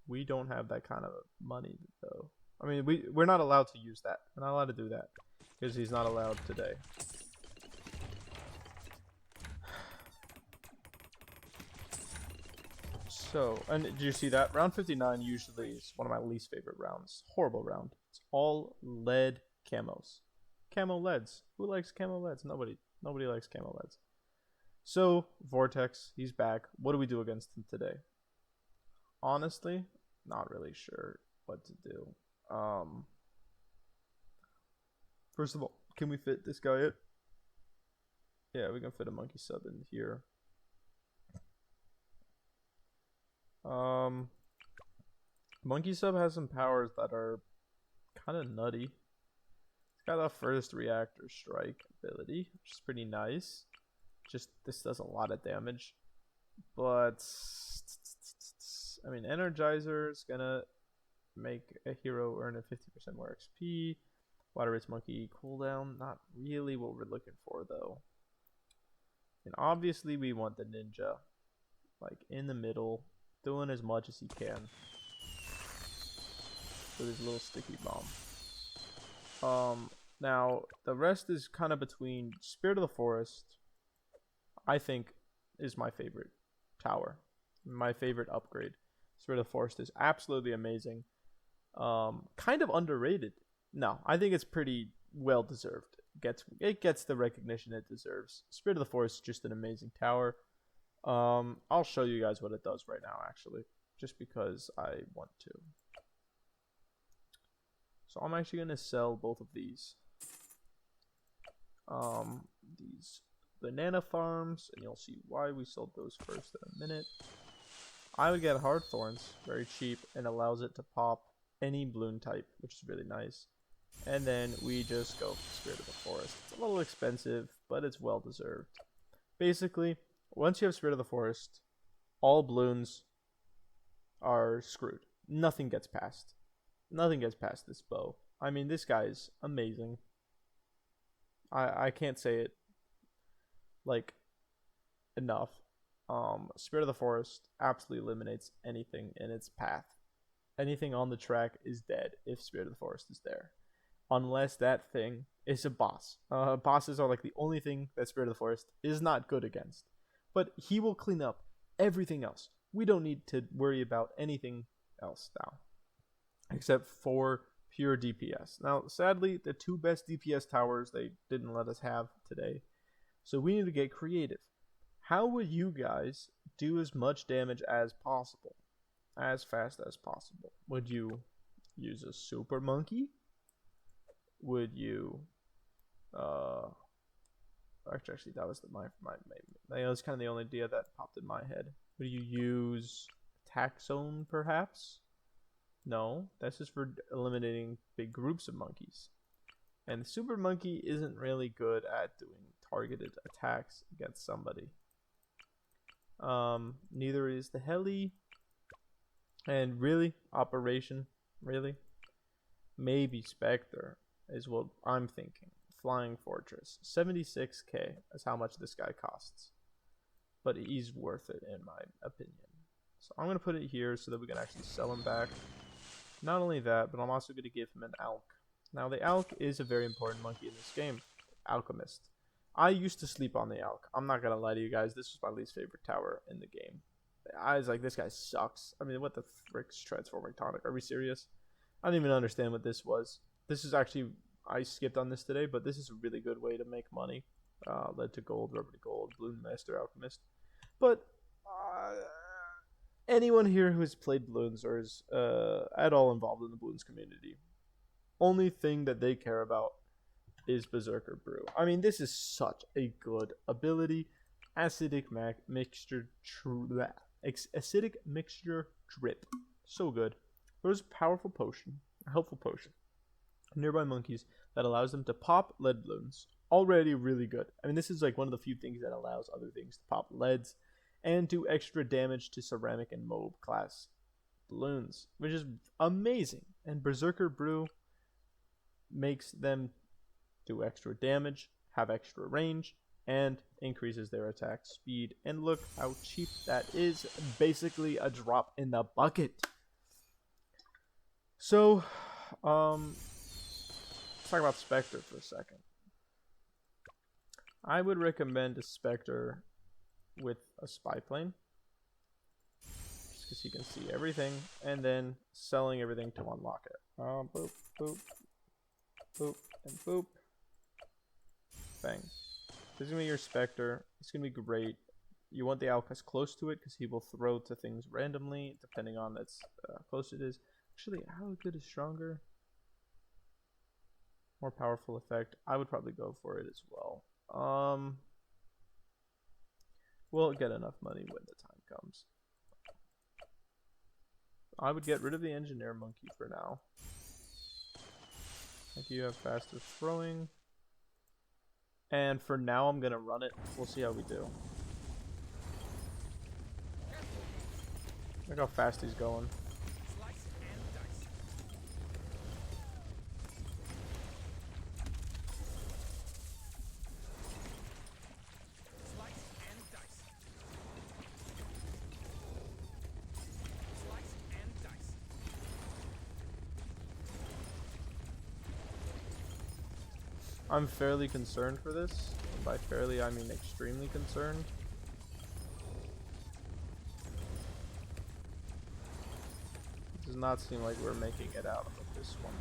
We don't have that kind of money, though. I mean, we're not allowed to use that. We're not allowed to do that. Because he's not allowed today. So, and did you see that? Round 59 usually is one of my least favorite rounds. Horrible round. It's all lead camos. Camo leads. Who likes camo leads? Nobody likes camo leads. So, Vortex, he's back. What do we do against him today? Honestly, not really sure what to do. First of all, can we fit this guy in? Yeah, we can fit a monkey sub in here. Monkey sub has some powers that are kind of nutty. It's got a first reactor strike ability, which is pretty nice. Just this does a lot of damage, but I mean, Energizer is gonna make a hero earn a 50% more XP. Water Race Monkey cooldown, not really what we're looking for though. And obviously we want the ninja, like in the middle, doing as much as he can with his little sticky bomb. Now the rest is kind of between Spirit of the Forest. I think is my favorite tower, my favorite upgrade. Spirit of the Forest is absolutely amazing. Kind of underrated. No, I think it's pretty well deserved. It gets the recognition it deserves. Spirit of the Forest is just an amazing tower. I'll show you guys what it does right now, actually, just because I want to. So I'm actually gonna sell both of these. These banana farms, and you'll see why we sold those first in a minute. I would get hard thorns, very cheap, and allows it to pop any balloon type, which is really nice. And then we just go for Spirit of the Forest. It's a little expensive, but it's well deserved. Basically, once you have Spirit of the Forest, all balloons are screwed. Nothing gets past. Nothing gets past this bow. I mean, this guy's amazing. I can't say it like enough. Spirit of the Forest absolutely eliminates anything in its path. Anything on the track is dead if Spirit of the Forest is there, unless that thing is a boss. Bosses are like the only thing that Spirit of the Forest is not good against, but he will clean up everything else. We don't need to worry about anything else now, except for pure DPS. Now, sadly, the two best DPS towers they didn't let us have today, so we need to get creative. How would you guys do as much damage as possible, as fast as possible? Would you use a super monkey? Would you actually that was that was kind of the only idea that popped in my head. Would you use attack zone perhaps? No, that's just for eliminating big groups of monkeys. And the super monkey isn't really good at doing targeted attacks against somebody. Neither is the heli. And really, operation, really. maybe Spectre is what I'm thinking. Flying Fortress, 76k is how much this guy costs, but he's worth it in my opinion. So I'm gonna put it here so that we can actually sell him back. Not only that, but I'm also gonna give him an Alk. Now the Alk is a very important monkey in this game, Alchemist. I used to sleep on the Alk. I'm not gonna lie to you guys. This was my least favorite tower in the game. I was like, this guy sucks. I mean, what the frick's transforming tonic? Are we serious? I didn't even understand what this was. This is actually, I skipped on this today, but this is a really good way to make money. Lead to gold, rubber to gold, Bloon Master, Alchemist. But anyone here who has played Bloons or is at all involved in the Bloons community, only thing that they care about is Berserker Brew. I mean, this is such a good ability. Acidic mixture, acidic mixture drip, so good. There's a powerful potion, a helpful potion. Nearby monkeys that allows them to pop lead balloons. Already really good. I mean, this is like one of the few things that allows other things to pop leads and do extra damage to ceramic and mob class balloons, which is amazing. And Berserker Brew makes them do extra damage, have extra range, and increases their attack speed. And look how cheap that is. Basically a drop in the bucket. So, let's talk about Spectre for a second. I would recommend a Spectre with a spy plane, just because you can see everything, and then selling everything to unlock it. Boop, boop, boop, and boop. Bang. This is going to be your Spectre. It's going to be great. You want the Alchemist close to it, because he will throw to things randomly, depending on how close it is. Actually, how good is stronger? More powerful effect. I would probably go for it as well. We'll get enough money when the time comes. I would get rid of the engineer monkey for now. I think you have faster throwing. And for now, I'm gonna run it. We'll see how we do. Look how fast he's going. I'm fairly concerned for this. And by fairly, I mean extremely concerned. It does not seem like we're making it out of this one.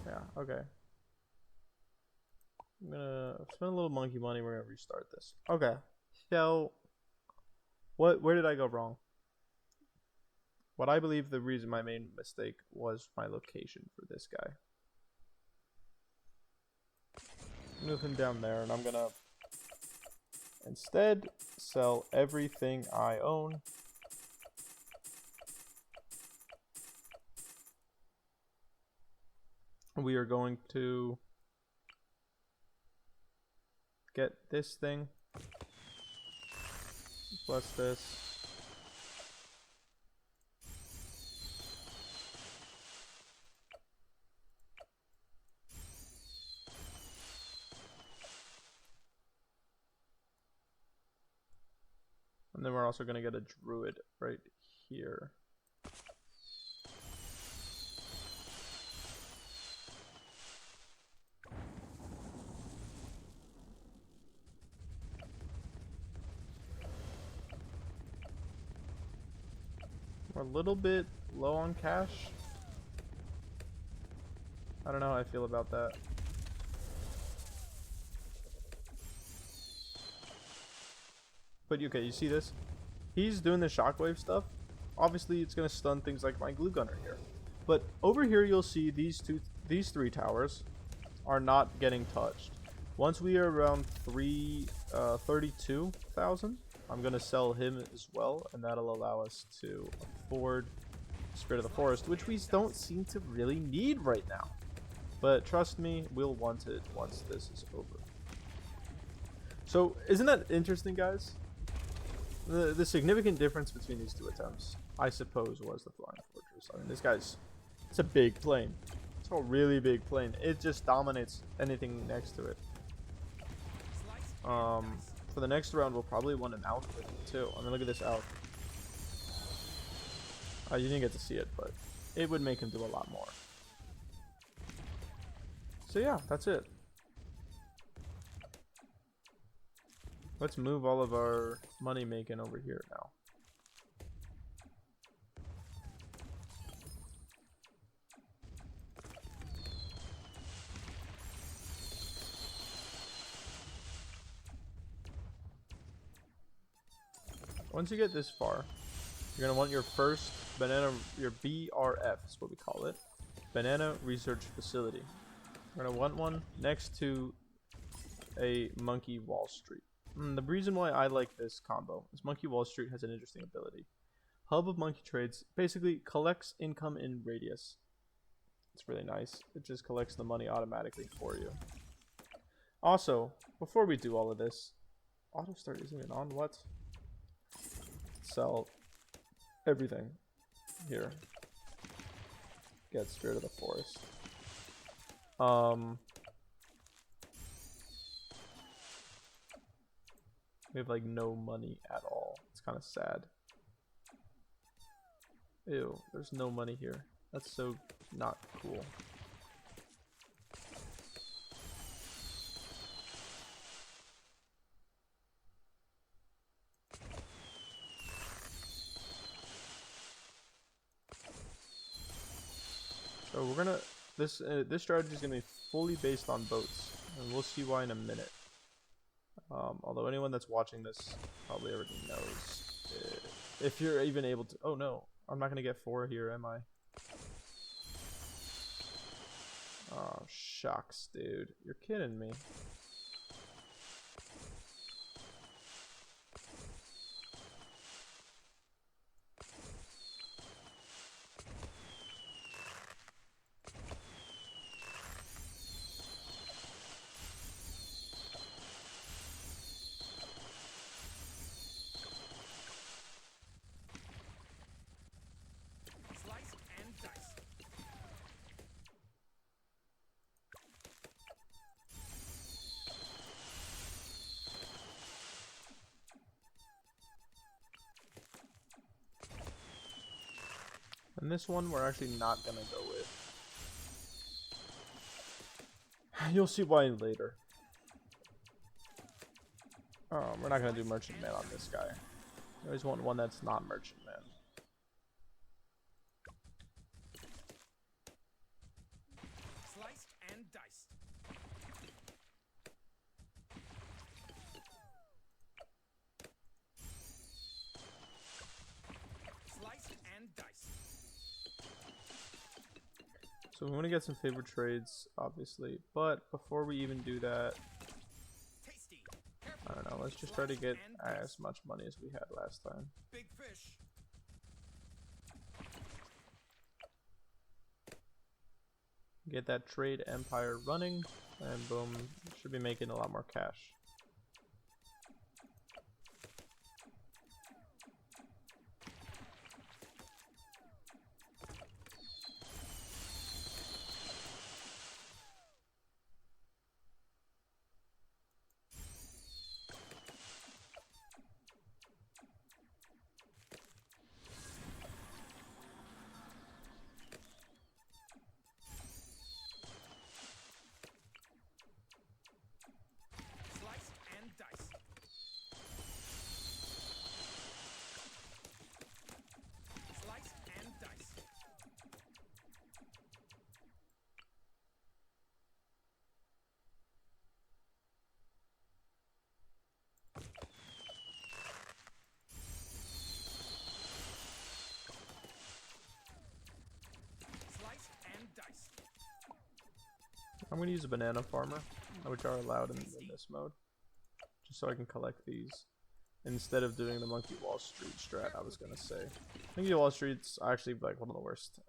Yeah, okay. I'm gonna spend a little monkey money. We're gonna restart this. Okay. So, where did I go wrong? What I believe the reason my main mistake was my location for this guy. Move him down there, and I'm gonna instead sell everything I own. We are going to get this thing, plus this. And then we're also going to get a druid right here. We're a little bit low on cash. I don't know how I feel about that. But okay, you see this? He's doing the shockwave stuff. Obviously, it's gonna stun things like my glue gunner here. But over here, you'll see these three towers are not getting touched. Once we are around 32,000, I'm gonna sell him as well, and that'll allow us to afford Spirit of the Forest, which we don't seem to really need right now. But trust me, we'll want it once this is over. So, isn't that interesting, guys? The significant difference between these two attempts. I suppose, was the Flying Fortress. I mean, this guy's, it's a big plane. It's a really big plane. It just dominates anything next to it. For the next round, we'll probably want an Alf with it too. I mean, look at this Alf. You didn't get to see it, but it would make him do a lot more. So yeah, that's it. Let's move all of our money making over here now. Once you get this far, you're going to want your first banana, your BRF is what we call it, Banana Research Facility. You're going to want one next to a Monkey Wall Street. The reason why I like this combo is Monkey Wall Street has an interesting ability. Hub of Monkey Trades basically collects income in radius. It's really nice. It just collects the money automatically for you. Also, before we do all of this, auto start isn't even on. What? Sell everything here. Get Spirit of the Forest. We have like no money at all. It's kind of sad. Ew, there's no money here. That's so not cool. So we're gonna this strategy is gonna be fully based on boats, and we'll see why in a minute. Although anyone that's watching this probably already knows if you're even able to. Oh no, I'm not gonna get 4 here, am I? Oh shucks, dude, you're kidding me. And this one we're actually not gonna go with. You'll see why later. We're not gonna do Merchant Man on this guy. I always want one that's not Merchant Man. Sliced and diced. Sliced and diced. So we want to get some favorite trades, obviously, but before we even do that, Tasty. I don't know, let's just try to get as much money as we had last time. Big fish. Get that trade empire running, and boom, should be making a lot more cash. Sliced and diced. Sliced and diced. Sliced and diced. I'm going to use a banana farmer, which are allowed in this mode, just so I can collect these instead of doing the Monkey Wall Street strat. I was going to say Monkey Wall Street's actually like one of the worst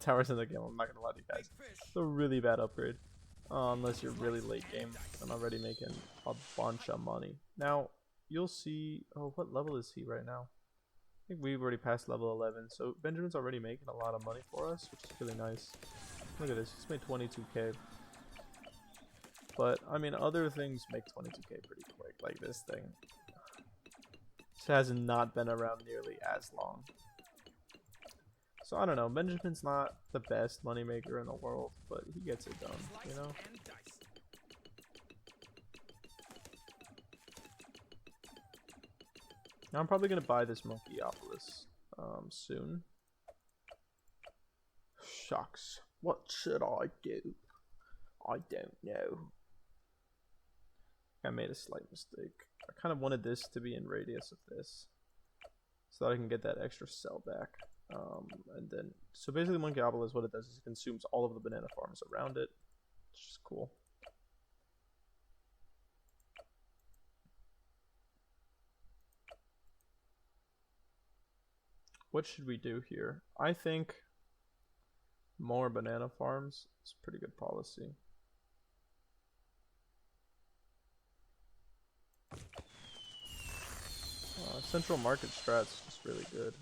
towers in the game. I'm not going to lie to you guys. Big fish. It's a really bad upgrade, unless you're really late game and already making a bunch of money. Now you'll see. Oh, what level is he right now? think we've already passed level 11, so Benjamin's already making a lot of money for us, which is really nice. Look at this, he's made 22k. But, I mean, other things make 22k pretty quick, like this thing. This has not been around nearly as long. So, I don't know, Benjamin's not the best moneymaker in the world, but he gets it done, you know? And dice. Now, I'm probably going to buy this Monkeyopolis soon. Shucks. What should I do? I don't know. I made a slight mistake. I kind of wanted this to be in radius of this, so that I can get that extra cell back. And then, so basically Monkeyopolis, what it does is it consumes all of the banana farms around it, which is cool. What should we do here? I think more banana farms is a pretty good policy. Central market strat's just really good.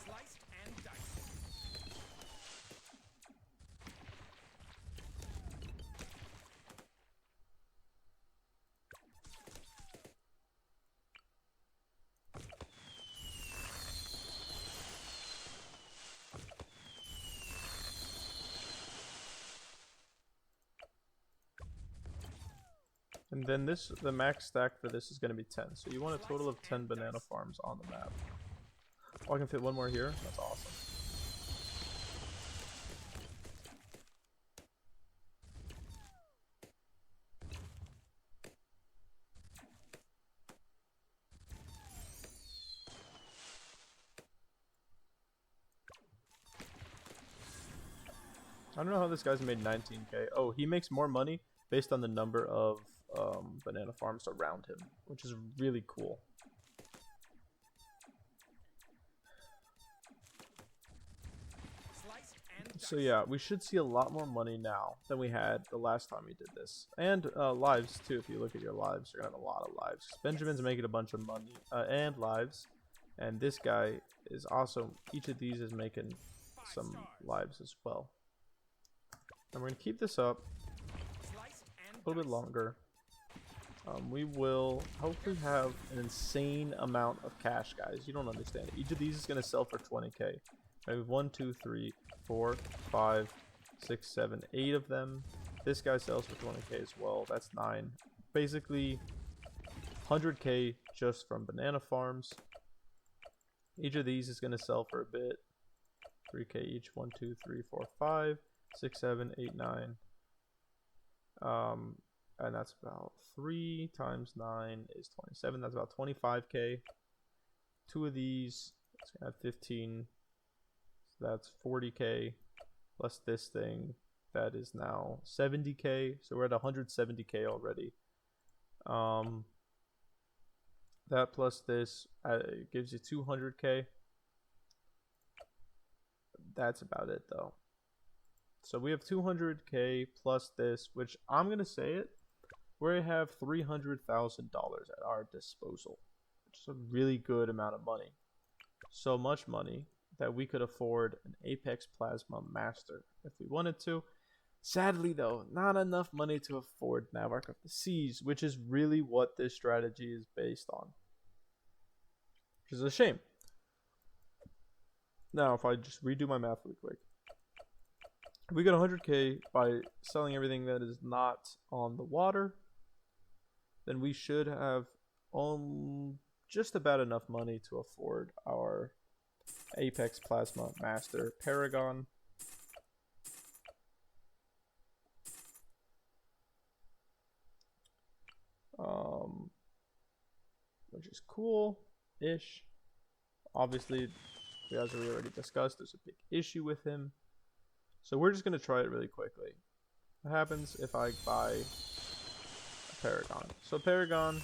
Sliced and diced. And then this, the max stack for this is going to be 10. So you want a total of 10 banana farms on the map. Oh, I can fit one more here? That's awesome. I don't know how this guy's made 19k. Oh, he makes more money based on the number of banana farms around him, which is really cool. Sliced and diced. So yeah, we should see a lot more money now than we had the last time we did this. And lives too, if you look at your lives, you're gonna have a lot of lives. Benjamin's making a bunch of money and lives. And this guy is also, each of these is making some lives as well. And we're gonna keep this up Sliced and a little bit longer. We will hopefully have an insane amount of cash, guys. You don't understand it. Each of these is going to sell for 20k. I have 1, 2, 3, 4, 5, 6, 7, 8 of them. This guy sells for 20k as well. That's 9. Basically, 100k just from banana farms. Each of these is going to sell for a bit. 3k each. 1, 2, 3, 4, 5, 6, 7, 8, 9. And that's about 3 times 9 is 27. That's about 25k. 2 of these, it's gonna have 15. So that's 40k. Plus this thing, that is now 70k. So we're at 170k already. That plus this gives you 200k. That's about it though. So we have 200k plus this, which I'm gonna say it. We have $300,000 at our disposal, which is a really good amount of money. So much money that we could afford an Apex Plasma Master if we wanted to. Sadly, though, not enough money to afford Navark of the Seas, which is really what this strategy is based on. Which is a shame. Now, if I just redo my math really quick. If we get 100k by selling everything that is not on the water, then we should have just about enough money to afford our Apex Plasma Master Paragon. Which is cool-ish. Obviously, as we already discussed, there's a big issue with him. So we're just going to try it really quickly. What happens if I buy a Paragon? So Paragon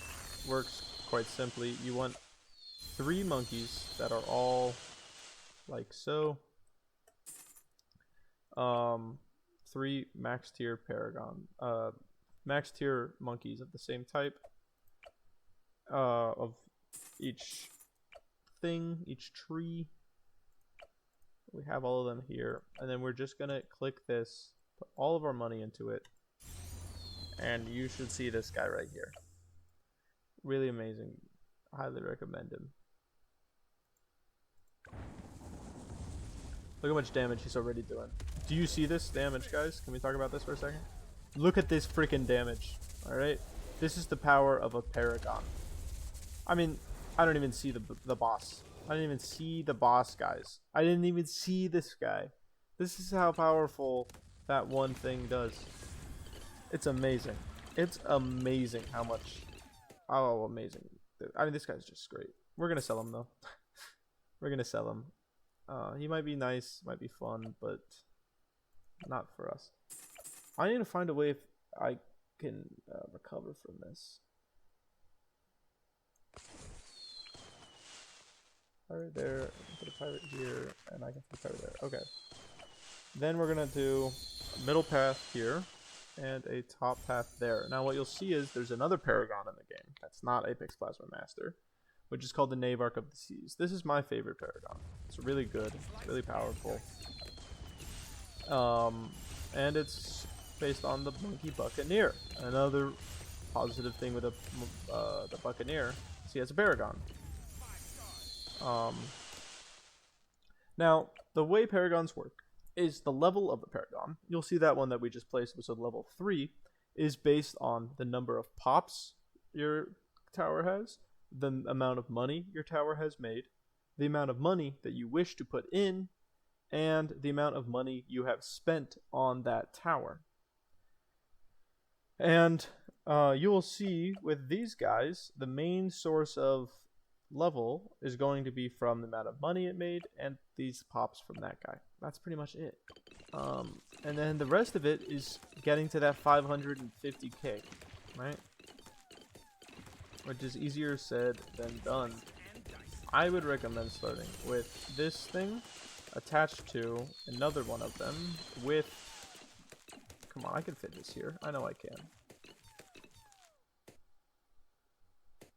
works quite simply. You want 3 monkeys that are all like so. 3 max tier Paragon max tier monkeys of the same type. Of each thing, each tree. We have all of them here, and then we're just gonna click this, put all of our money into it, and you should see this guy right here. Really amazing. Highly recommend him. Look how much damage he's already doing. Do you see this damage, guys? Can we talk about this for a second? Look at this freaking damage. Alright? This is the power of a Paragon. I mean, I don't even see the boss. I didn't even see the boss, guys. I didn't even see this guy. This is how powerful that one thing does. It's amazing. It's amazing how much... Oh, amazing. I mean, this guy's just great. We're going to sell him, though. We're going to sell him. He might be nice, might be fun, but not for us. I need to find a way if I can recover from this. Pirate there, put a pirate here, and I can put a pirate there. Okay. Then we're gonna do a middle path here, and a top path there. Now what you'll see is there's another Paragon in the game. That's not Apex Plasma Master, which is called the Navarch of the Seas. This is my favorite Paragon. It's really good, it's really powerful. And it's based on the Monkey Buccaneer. Another positive thing with the Buccaneer is he has a Paragon. Now, the way Paragons work is the level of the Paragon. You'll see that one that we just placed was a level 3 is based on the number of pops your tower has, the amount of money your tower has made, the amount of money that you wish to put in, and the amount of money you have spent on that tower. And you will see with these guys, the main source of level is going to be from the amount of money it made and these pops from that guy. That's pretty much it. And then the rest of it is getting to that 550k, right? Which is easier said than done. I would recommend starting with this thing attached to another one of them with... Come on, I can fit this here. I know I can.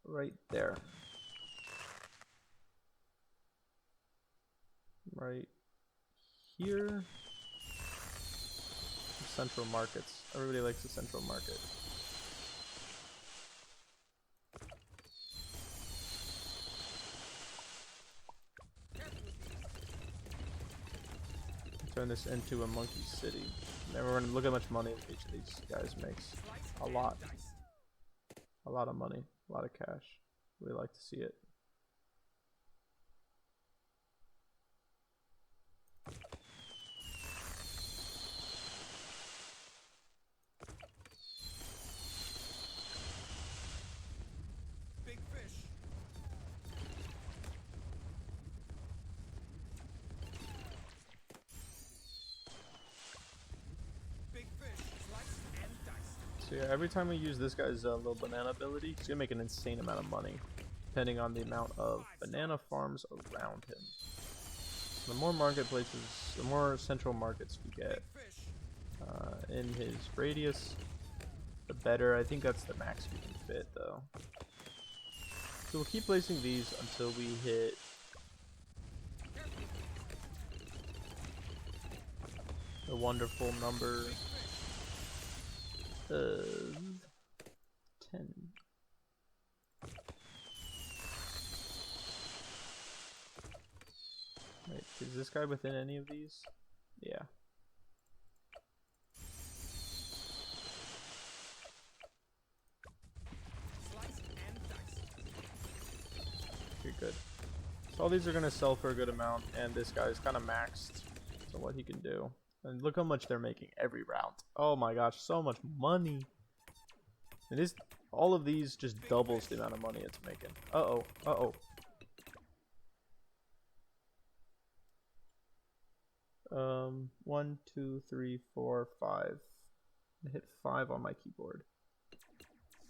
Right there. Right here. Central markets. Everybody likes the central market. Turn this into a monkey city. And we're gonna look at how much money each of these guys makes. A lot. A lot of money. A lot of cash. We like to see it. Big fish. Big fish. Slice and dice. So yeah, every time we use this guy's little banana ability, he's gonna make an insane amount of money, depending on the amount of banana farms around him. The more marketplaces, the more central markets we get in his radius, the better. I think that's the max we can fit, though. So we'll keep placing these until we hit the wonderful number of 10. Wait, is this guy within any of these? Yeah. Slice and dice. Okay, good. So all these are gonna sell for a good amount, and this guy's kind of maxed to what he can do. And look how much they're making every round. Oh my gosh, so much money. And this, all of these just doubles the amount of money it's making. Uh-oh, uh-oh. 1, 2, 3, 4, 5. I hit 5 on my keyboard.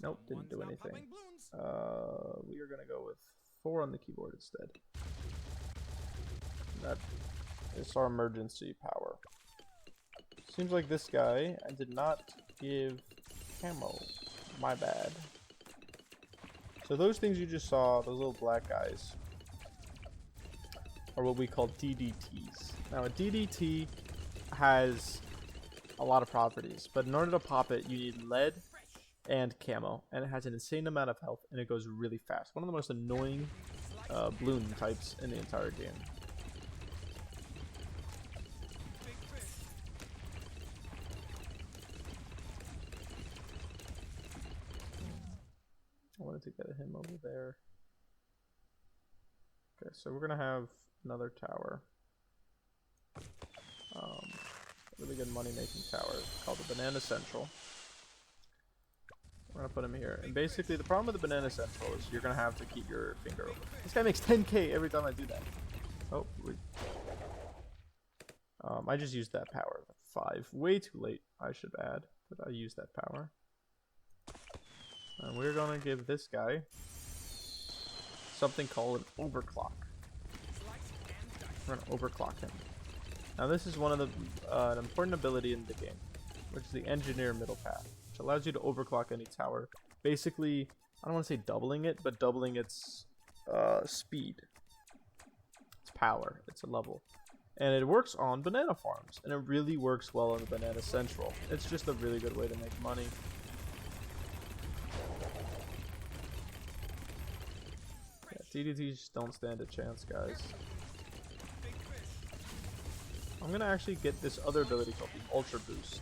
Nope, didn't do anything. We are gonna go with 4 on the keyboard instead. That is our emergency power. Seems like this guy did not give camo. My bad. So those things you just saw, those little black guys, are what we call DDTs. Now a DDT has a lot of properties, but in order to pop it, you need lead and camo, and it has an insane amount of health, and it goes really fast. One of the most annoying balloon types in the entire game. Big fish. I wanted to get him over there. Okay, so we're gonna have another tower. Really good money making tower called the Banana Central. We're gonna put him here. And basically the problem with the Banana Central is you're gonna have to keep your finger over. This guy makes 10k every time I do that. Oh, I just used that power. 5. Way too late, I should add, but I used that power. And we're gonna give this guy something called an overclock. We're gonna overclock him. Now this is one of the an important ability in the game, which is the engineer middle path, which allows you to overclock any tower. Basically, I don't want to say doubling it, but doubling its speed, its power, its level. And it works on banana farms, and it really works well on the Banana Central. It's just a really good way to make money. Yeah, DDTs just don't stand a chance, guys. I'm gonna actually get this other ability called the Ultra Boost.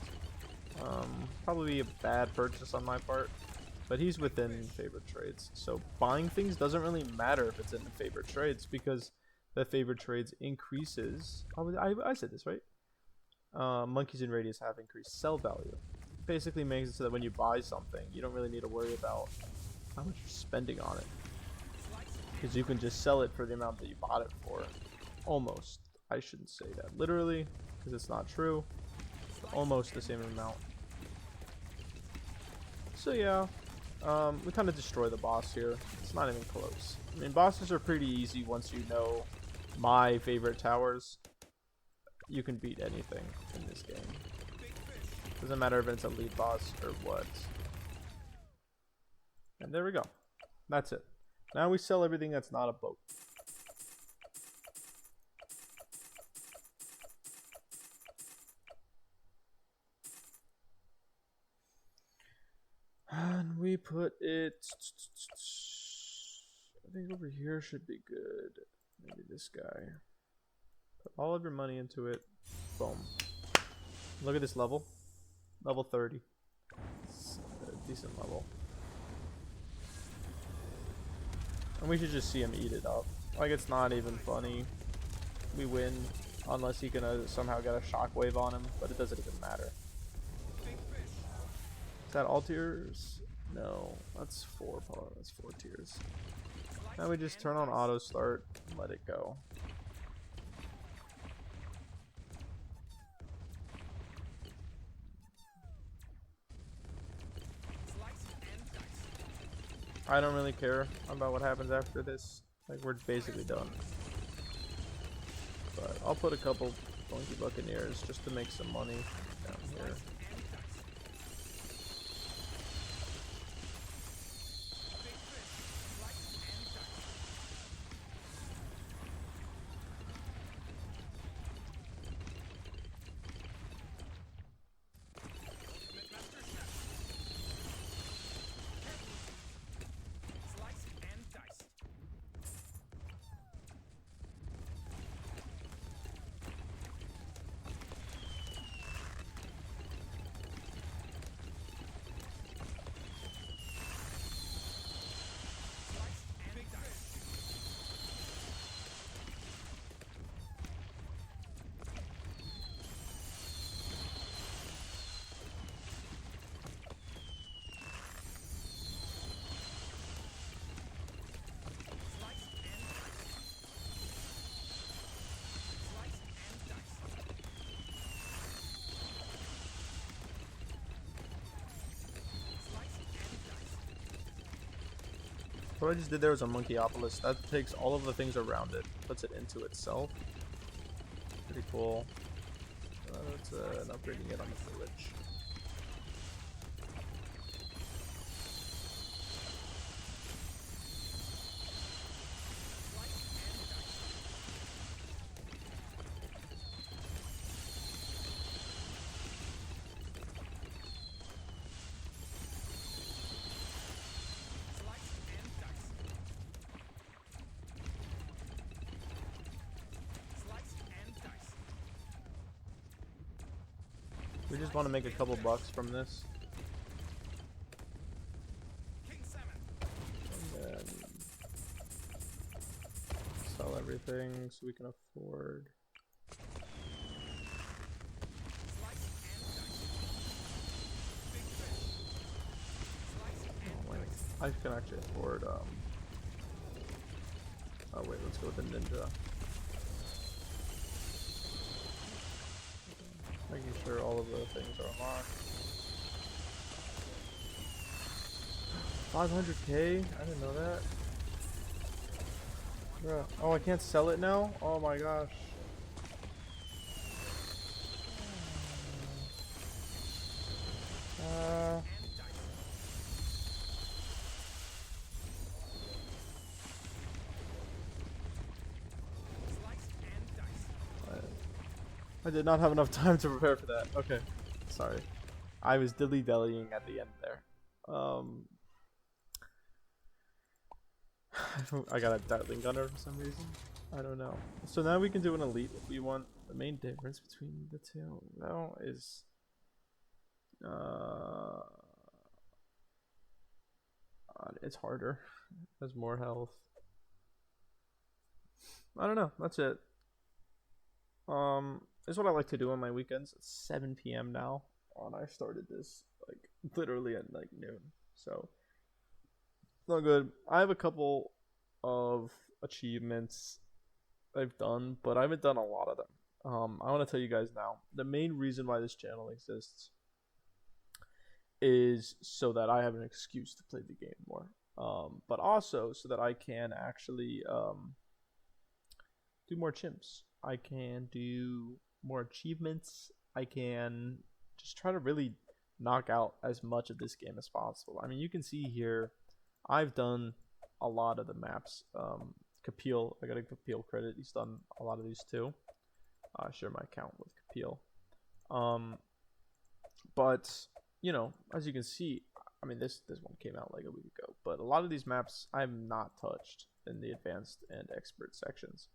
Probably a bad purchase on my part, but he's within favored trades. So buying things doesn't really matter if it's in the favored trades, because the favored trades increases. I said this right. Monkeys in radius have increased sell value. Basically makes it so that when you buy something, you don't really need to worry about how much you're spending on it, because you can just sell it for the amount that you bought it for. Almost. I shouldn't say that literally, because it's not true. But almost the same amount. So yeah, we kind of destroy the boss here. It's not even close. I mean, bosses are pretty easy once you know my favorite towers. You can beat anything in this game. Doesn't matter if it's a lead boss or what. And there we go. That's it. Now we sell everything that's not a boat. And we put it, I think over here should be good. Maybe this guy. Put all of your money into it. Boom. Look at this level. Level 30. It's a decent level. And we should just see him eat it up. Like, it's not even funny. We win unless he can somehow get a shockwave on him, but it doesn't even matter. Is that all tiers? No, that's 4 tiers. Now we just turn on auto start and let it go. I don't really care about what happens after this. Like, we're basically done. But I'll put a couple funky buccaneers just to make some money down here. What I just did there was a Monkeyopolis. That takes all of the things around it, puts it into itself. Pretty cool. That's an upgrading it on the village. We just want to make a couple bucks from this. And then sell everything so we can afford. Oh, wait. I can actually afford, oh wait, let's go with the ninja. Making sure all of the things are unlocked. 500k? I didn't know that. Bruh. Oh, I can't sell it now? Oh my gosh. I did not have enough time to prepare for that. Okay. Sorry. I was dilly-dallying at the end there. I got a Dartling Gunner for some reason. I don't know. So now we can do an elite if we want. The main difference between the two now is it's harder. Has more health. I don't know. That's it. This is what I like to do on my weekends. It's 7 p.m. now, and I started this like literally at like noon. So not good. I have a couple of achievements I've done, but I haven't done a lot of them. I want to tell you guys now. The main reason why this channel exists is so that I have an excuse to play the game more. But also so that I can actually do more chimps. I can do more achievements. I can just try to really knock out as much of this game as possible. I mean, you can see here, I've done a lot of the maps. Kapil, I gotta give Kapil credit. He's done a lot of these too. I share my account with Kapil. But you know, as you can see, I mean, this one came out like a week ago. But a lot of these maps I've not touched in the advanced and expert sections.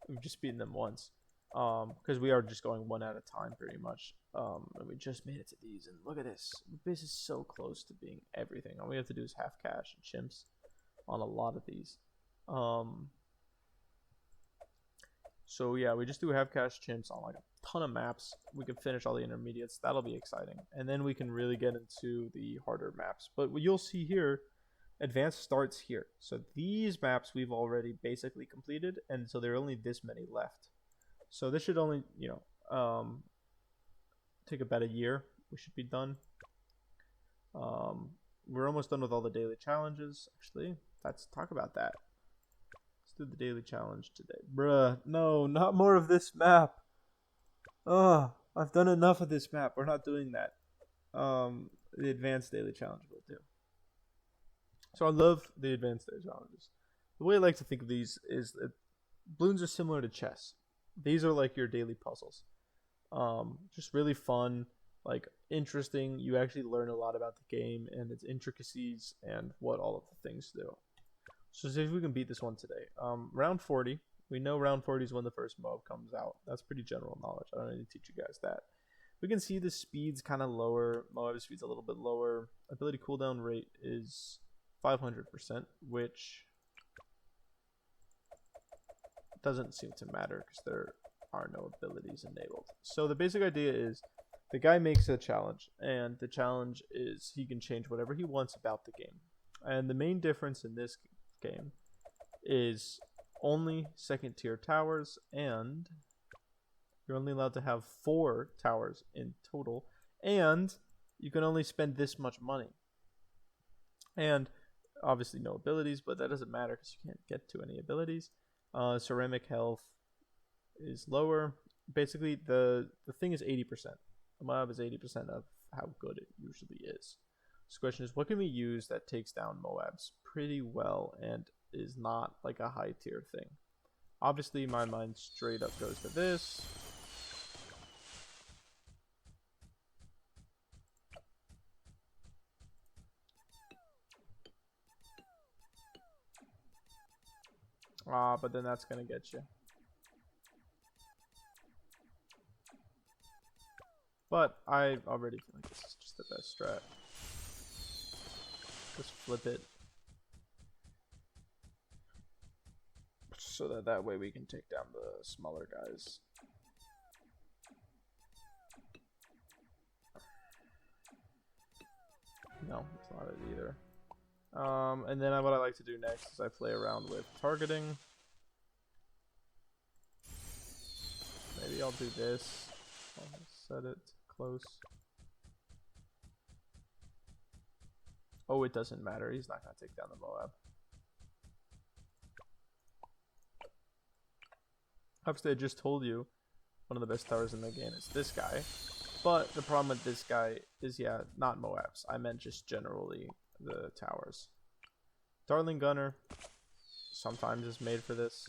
We've just beaten them once, because we are just going one at a time pretty much. And we just made it to these, and look at this. This is so close to being everything. All we have to do is half cash and chimps on a lot of these. So yeah, we just do half cash chimps on like a ton of maps. We can finish all the intermediates. That'll be exciting, and then we can really get into the harder maps. But what you'll see here, advanced starts here. So these maps we've already basically completed, and so there are only this many left. So this should only, you know, take about a year. We should be done. We're almost done with all the daily challenges. Actually, let's talk about that. Let's do the daily challenge today. Bruh, no, not more of this map. I've done enough of this map. We're not doing that. The advanced daily challenge will do. So I love the advanced daily challenges. The way I like to think of these is that Bloons are similar to chess. These are like your daily puzzles. Just really fun, like interesting. You actually learn a lot about the game and its intricacies and what all of the things do. So see if we can beat this one today. Round 40. We know round 40 is when the first MOAB comes out. That's pretty general knowledge. I don't need to teach you guys that. We can see the speed's kind of lower. MOAB speed's a little bit lower. Ability cooldown rate is 500%, which doesn't seem to matter because there are no abilities enabled. So the basic idea is the guy makes a challenge, and the challenge is he can change whatever he wants about the game. And the main difference in this game is only second tier towers, and you're only allowed to have 4 towers in total, and you can only spend this much money. And obviously no abilities, but that doesn't matter because you can't get to any abilities. Ceramic health is lower. Basically, the thing is 80%. The MOAB is 80% of how good it usually is. So the question is, what can we use that takes down MOABs pretty well and is not like a high tier thing? Obviously, my mind straight up goes to this. But then that's gonna get you. But I already feel like this is just the best strat. Just flip it. So that way we can take down the smaller guys. No, it's not it either. And then what I like to do next is I play around with targeting. Maybe I'll do this. I'll set it close. Oh, it doesn't matter. He's not going to take down the Moab. Obviously, I just told you one of the best towers in the game is this guy. But the problem with this guy is, yeah, not Moabs. I meant just generally the towers. Darling Gunner sometimes is made for this.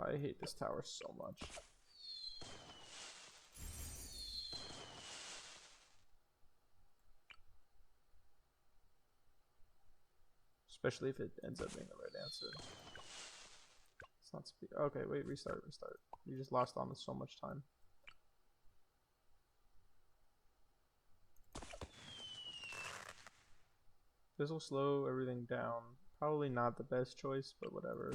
I hate this tower so much. Especially if it ends up being the right answer. It's not speed. Okay, wait, restart. You just lost on so much time. This will slow everything down. Probably not the best choice, but whatever.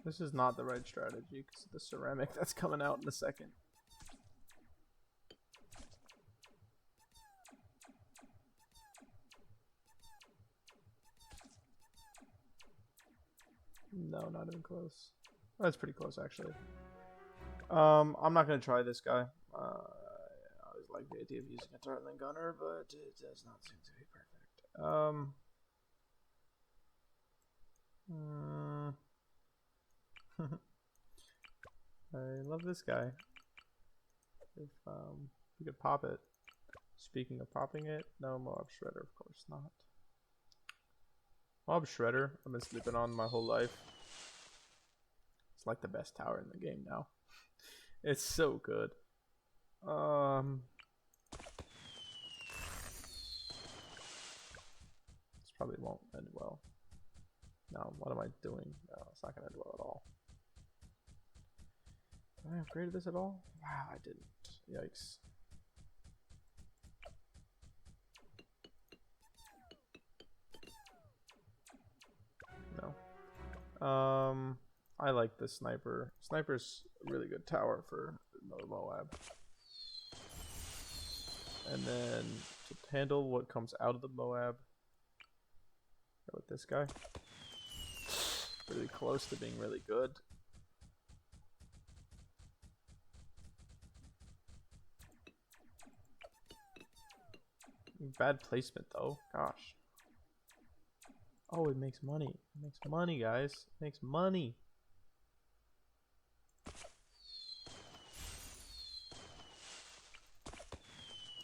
This is not the right strategy because of the ceramic that's coming out in a second. No, not even close. That's pretty close, actually. I'm not gonna try this guy. I always like the idea of using a Dartling Gunner, but it does not seem to be perfect. I love this guy. If we could pop it. Speaking of popping it, no Moab Shredder, of course not. Moab Shredder, I've been sleeping on my whole life. It's like the best tower in the game now. It's so good. This probably won't end well. No, what am I doing? No, it's not gonna end well at all. Did I upgrade this at all? Wow, I didn't. Yikes. No. I like the sniper. Sniper's a really good tower for the Moab. And then to handle what comes out of the Moab, go with this guy. Really close to being really good. Bad placement though. Gosh. Oh, it makes money. It makes money, guys. It makes money.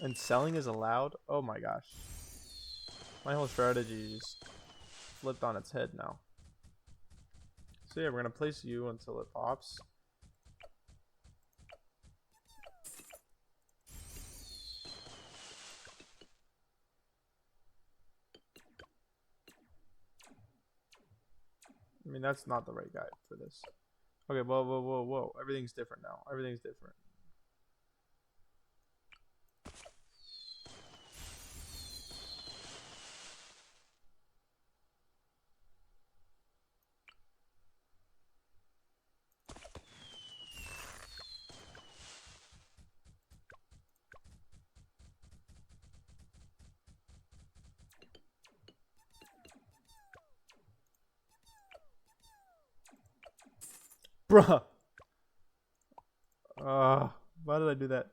And selling is allowed? Oh my gosh. My whole strategy is flipped on its head now. So yeah, we're gonna place you until it pops. I mean, that's not the right guy for this. Okay, whoa. Everything's different now. Everything's different. Bruh. Why did I do that?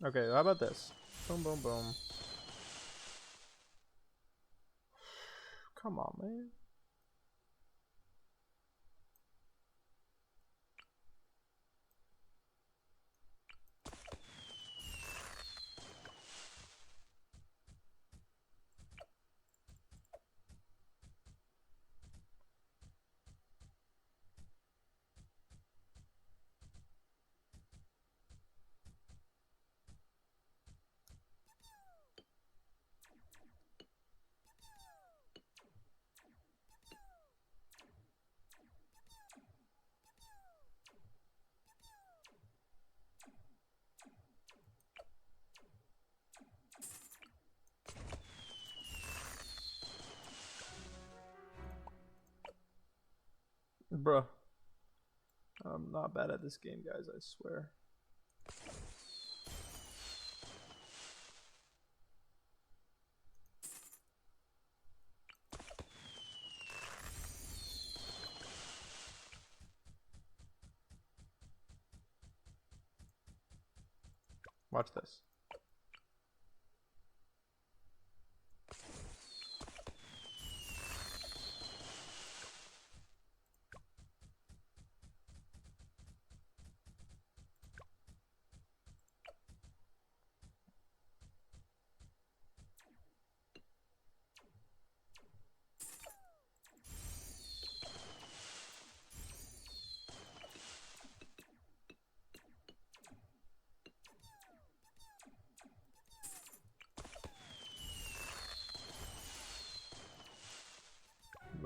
Okay, how about this? Boom, boom, boom. Come on, man. Bruh. I'm not bad at this game, guys, I swear. Watch this.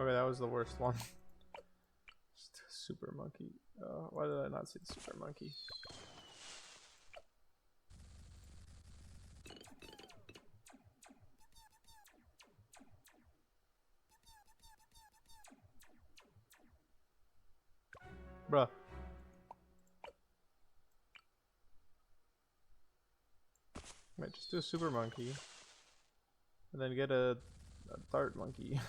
Okay, that was the worst one. Super monkey. Why did I not see the super monkey? Bruh. Wait, just do a super monkey. And then get a dart monkey.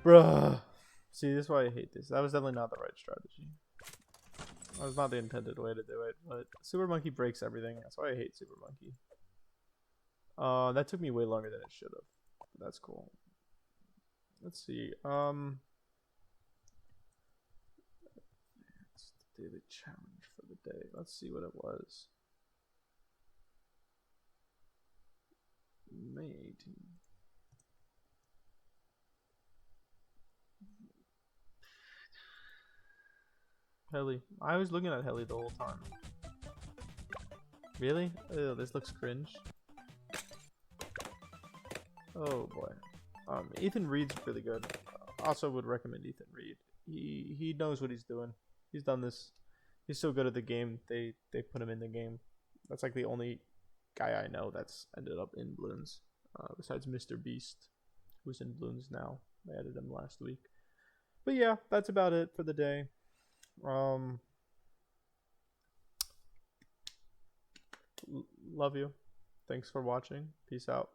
Bruh. See, this is why I hate this. That was definitely not the right strategy. That was not the intended way to do it, but Super Monkey breaks everything. That's why I hate Super Monkey. That took me way longer than it should have. But that's cool. Let's see. It's the daily challenge for the day. Let's see what it was. May 18th. Heli. I was looking at Heli the whole time. Really? Ew, this looks cringe. Oh boy. Ethan Reed's really good. Also would recommend Ethan Reed. He knows what he's doing. He's done this. He's so good at the game. They put him in the game. That's like the only guy I know that's ended up in Bloons. Besides Mr. Beast, who's in Bloons now. I added him last week. But yeah, that's about it for the day. Love you. Thanks for watching. Peace out.